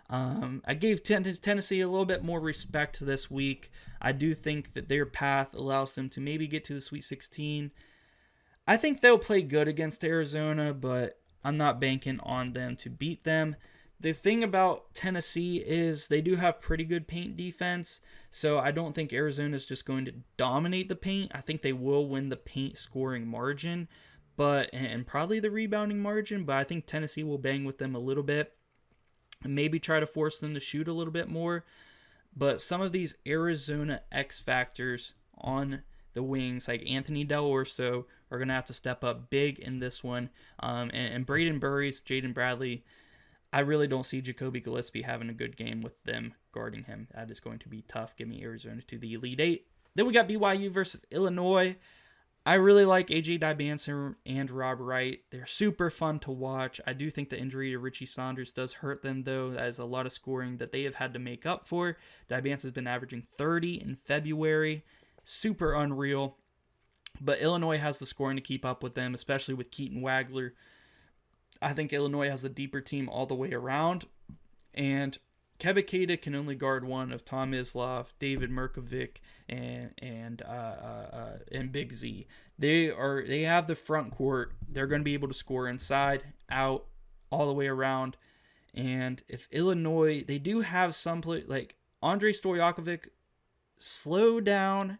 Speaker 1: I gave Tennessee a little bit more respect this week. I do think that their path allows them to maybe get to the Sweet 16. I think they'll play good against Arizona, but I'm not banking on them to beat them. The thing about Tennessee is they do have pretty good paint defense, so I don't think Arizona is just going to dominate the paint. I think they will win the paint scoring margin, and probably the rebounding margin, but I think Tennessee will bang with them a little bit and maybe try to force them to shoot a little bit more. But some of these Arizona X factors on the wings, like Anthony Del Orso, are going to have to step up big in this one. And Braden Burries, Jaden Bradley, I really don't see Jacoby Gillespie having a good game with them guarding him. That is going to be tough. Give me Arizona to the Elite Eight. Then we got BYU versus Illinois. I really like AJ Dybanson and Rob Wright. They're super fun to watch. I do think the injury to Richie Saunders does hurt them, though. That is a lot of scoring that they have had to make up for. Dybanson's been averaging 30 in February. Super unreal. But Illinois has the scoring to keep up with them, especially with Keaton Wagler. I think Illinois has a deeper team all the way around. And Kebekeda can only guard one of Tom Isloff, David Merkovic, and Big Z. They have the front court. They're going to be able to score inside, out, all the way around. And if Illinois, they do have some play, like Andrei Stojakovic, slow down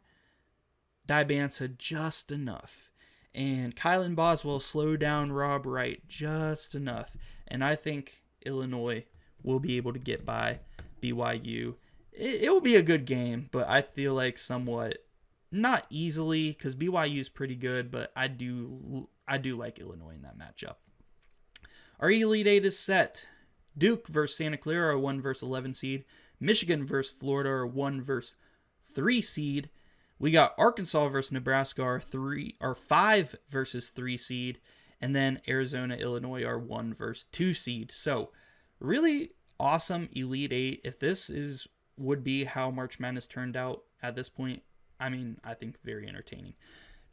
Speaker 1: Dybanson just enough. And Kylan Boswell slow down Rob Wright just enough. And I think Illinois will be able to get by BYU. It will be a good game, but I feel like somewhat not easily because BYU is pretty good, but I do like Illinois in that matchup. Our Elite Eight is set. Duke versus Santa Clara, 1 versus 11 seed. Michigan versus Florida, 1 versus 3 seed. We got Arkansas versus Nebraska, our 5 versus 3 seed. And then Arizona, Illinois, are 1 versus 2 seed. So really awesome Elite Eight. If this would be how March Madness turned out at this point, I mean, I think very entertaining.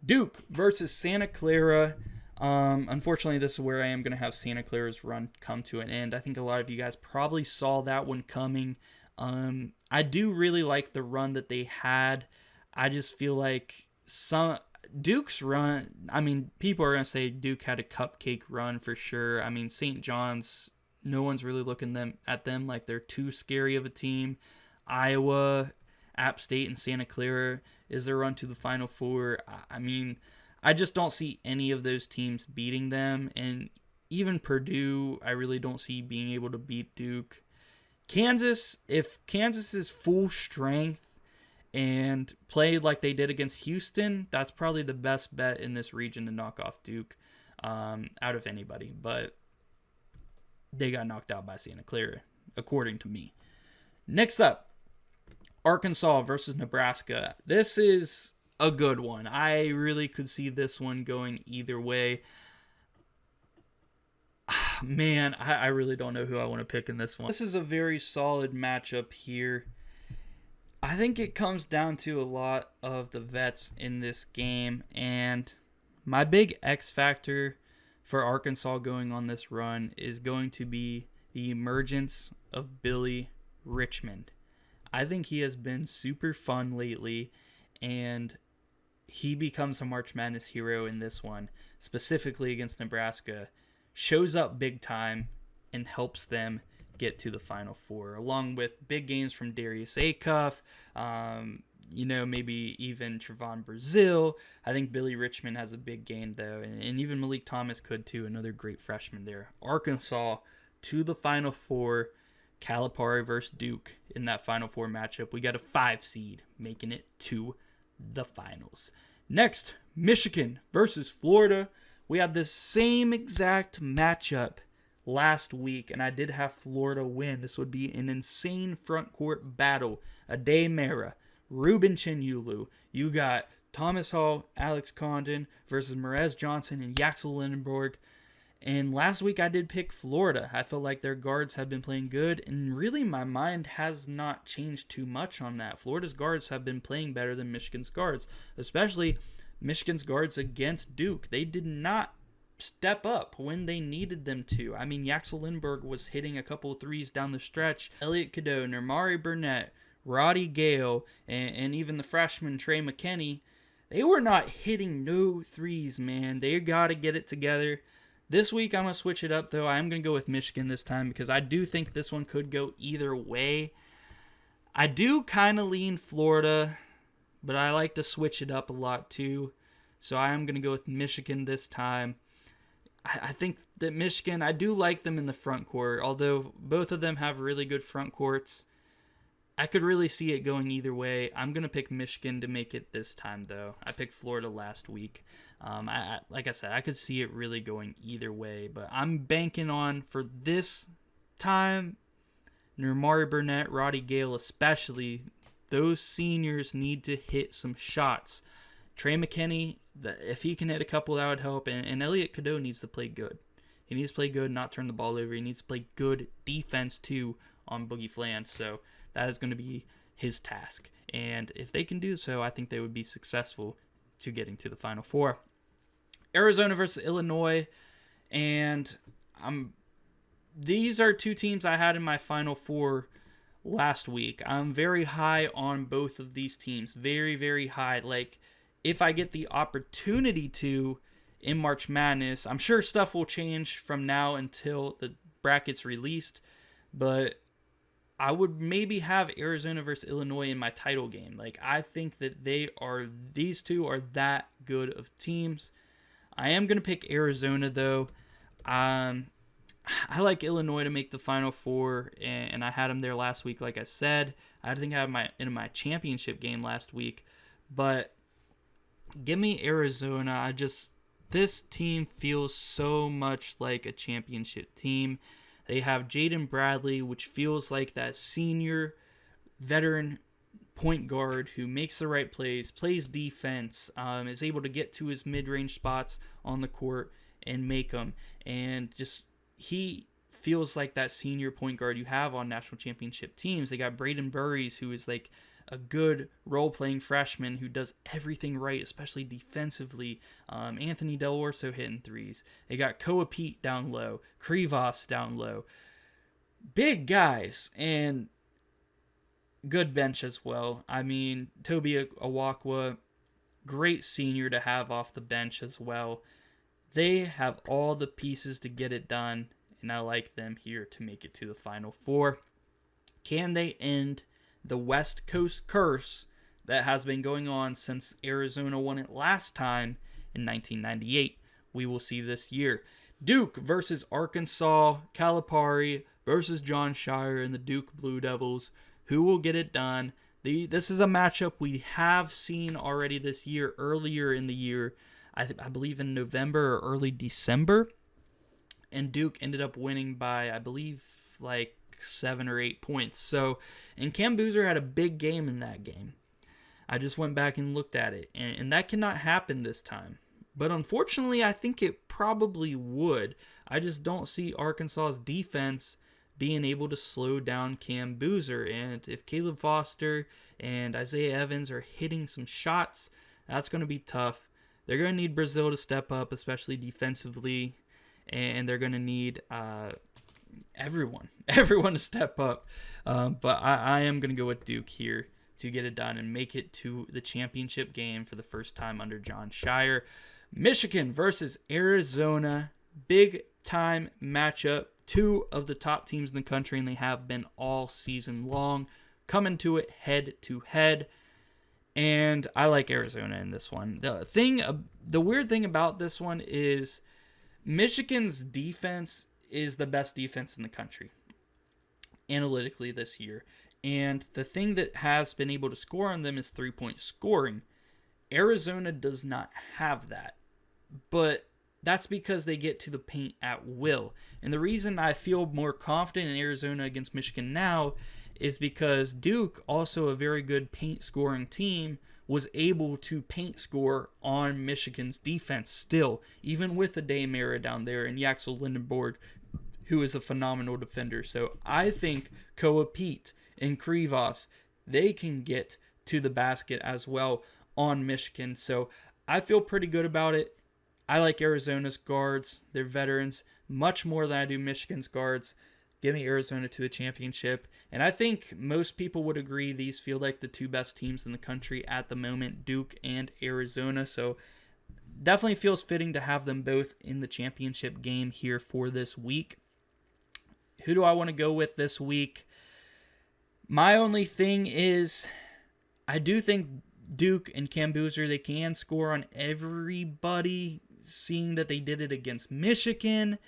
Speaker 1: Duke versus Santa Clara. Unfortunately, this is where I am going to have Santa Clara's run come to an end. I think a lot of you guys probably saw that one coming. I do really like the run that they had. I just feel like Duke's run, I mean, people are going to say Duke had a cupcake run for sure. I mean, St. John's, no one's really looking at them like they're too scary of a team. Iowa, App State, and Santa Clara is their run to the Final Four. I mean, I just don't see any of those teams beating them. And even Purdue, I really don't see being able to beat Duke. Kansas, if Kansas is full strength and played like they did against Houston, that's probably the best bet in this region to knock off Duke out of anybody. But they got knocked out by Santa Clara, according to me. Next up, Arkansas versus Nebraska. This is a good one. I really could see this one going either way. Man, I really don't know who I want to pick in this one. This is a very solid matchup here. I think it comes down to a lot of the vets in this game, and my big X factor for Arkansas going on this run is going to be the emergence of Billy Richmond. I think he has been super fun lately, and he becomes a March Madness hero in this one, specifically against Nebraska. Shows up big time and helps them get to the Final Four, along with big games from Darius Acuff, maybe even Trevon Brazile. I think Billy Richmond has a big game, though, and even Malik Thomas could, too, another great freshman there. Arkansas to the Final Four, Calipari versus Duke in that Final Four matchup. We got a 5 seed making it to the finals. Next, Michigan versus Florida. We had the same exact matchup last week, and I did have Florida win. This would be an insane front court battle. Ade Mara, Ruben Chinyulu. You got Thomas Hall, Alex Condon versus Marez Johnson and Yaxel Lindenborg. And last week I did pick Florida. I felt like their guards have been playing good, and really my mind has not changed too much on that. Florida's guards have been playing better than Michigan's guards, especially Michigan's guards against Duke. They did not step up when they needed them to. I mean, Yaxel Lindbergh was hitting a couple of threes down the stretch. Elliot Cadeau, Nermari Burnett, Roddy Gale, and even the freshman Trey McKinney, they were not hitting no threes, man. They got to get it together. This week, I'm going to switch it up, though. I'm going to go with Michigan this time because I do think this one could go either way. I do kind of lean Florida, but I like to switch it up a lot, too. So I am going to go with Michigan this time. I think that Michigan, I do like them in the front court, although both of them have really good front courts. I could really see it going either way. I'm going to pick Michigan to make it this time, though. I picked Florida last week. Like I said, I could see it really going either way, but I'm banking on, for this time, Nermari Burnett, Roddy Gale especially, those seniors need to hit some shots. Trey McKinney, if he can hit a couple, that would help. And Elliot Cadeau needs to play good. He needs to play good, not turn the ball over. He needs to play good defense, too, on Boogie Flans. So that is going to be his task. And if they can do so, I think they would be successful to getting to the Final Four. Arizona versus Illinois. And these are two teams I had in my Final Four last week. I'm very high on both of these teams. Very, very high. Like, if I get the opportunity to in March Madness, I'm sure stuff will change from now until the bracket's released, but I would maybe have Arizona versus Illinois in my title game. Like, I think that these two are that good of teams. I am going to pick Arizona, though. I like Illinois to make the Final Four, and I had them there last week, like I said. I think I had in my championship game last week, but give me Arizona. This team feels so much like a championship team. They have Jaden Bradley, which feels like that senior veteran point guard who makes the right plays, plays defense, is able to get to his mid-range spots on the court and make them. And just, he feels like that senior point guard you have on national championship teams. They got Braden Burries, who is like a good role-playing freshman who does everything right, especially defensively. Anthony Del Orso hitting threes. They got Koa Pete down low, Krivas down low. Big guys, and good bench as well. I mean, Toby Awakwa, great senior to have off the bench as well. They have all the pieces to get it done, and I like them here to make it to the Final Four. Can they end the West Coast curse that has been going on since Arizona won it last time in 1998? We will see this year. Duke versus Arkansas, Calipari versus John Shire and the Duke Blue Devils. Who will get it done? This is a matchup we have seen already this year, earlier in the year, I believe in November or early December. And Duke ended up winning by, I believe, like 7 or 8 points. So, and Cam Boozer had a big game in that game. I just went back and looked at it, and that cannot happen this time. But unfortunately, I think it probably would. I just don't see Arkansas's defense being able to slow down Cam Boozer. And if Caleb Foster and Isaiah Evans are hitting some shots, that's going to be tough. They're going to need Brazil to step up, especially defensively. And they're going to need everyone to step up. But I am going to go with Duke here to get it done and make it to the championship game for the first time under John Shire. Michigan versus Arizona. Big time matchup. Two of the top teams in the country, and they have been all season long, coming to it head to head. And I like Arizona in this one. The weird thing about this one is Michigan's defense is the best defense in the country analytically this year. And the thing that has been able to score on them is 3-point scoring. Arizona does not have that. But that's because they get to the paint at will. And the reason I feel more confident in Arizona against Michigan now is because Duke, also a very good paint scoring team, was able to paint score on Michigan's defense still, even with the Daymara down there and Yaxel Lindenborg, who is a phenomenal defender. So I think Koa Pete and Krivas, they can get to the basket as well on Michigan. So I feel pretty good about it. I like Arizona's guards. They're veterans much more than I do Michigan's guards. Give me Arizona to the championship. And I think most people would agree these feel like the two best teams in the country at the moment, Duke and Arizona. So definitely feels fitting to have them both in the championship game here for this week. Who do I want to go with this week? My only thing is I do think Duke and Cam Boozer, they can score on everybody, seeing that they did it against Michigan.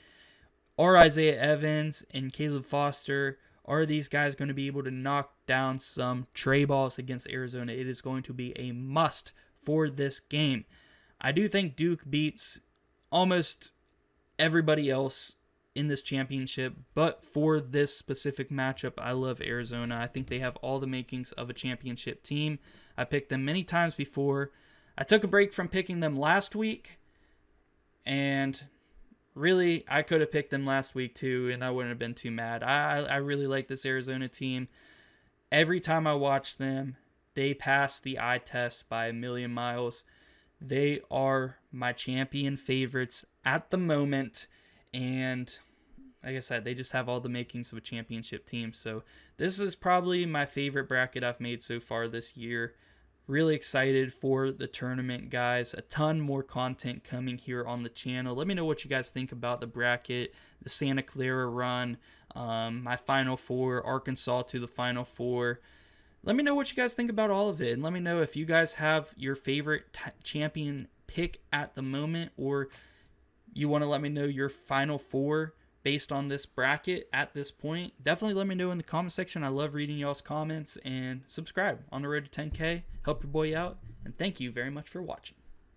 Speaker 1: Are Isaiah Evans and Caleb Foster, are these guys going to be able to knock down some tray balls against Arizona? It is going to be a must for this game. I do think Duke beats almost everybody else in this championship, but for this specific matchup, I love Arizona. I think they have all the makings of a championship team. I picked them many times before. I took a break from picking them last week, and really, I could have picked them last week too, and I wouldn't have been too mad. I really like this Arizona team. Every time I watch them, they pass the eye test by a million miles. They are my champion favorites at the moment, and like I said, they just have all the makings of a championship team. So this is probably my favorite bracket I've made so far this year. Really excited for the tournament, guys. A ton more content coming here on the channel. Let me know what you guys think about the bracket, the Santa Clara run, my Final Four, Arkansas to the Final Four. Let me know what you guys think about all of it. And let me know if you guys have your favorite champion pick at the moment, or you want to let me know your Final Four based on this bracket at this point. Definitely let me know in the comment section. I love reading y'all's comments, and subscribe on the road to 10K. Help your boy out, and thank you very much for watching.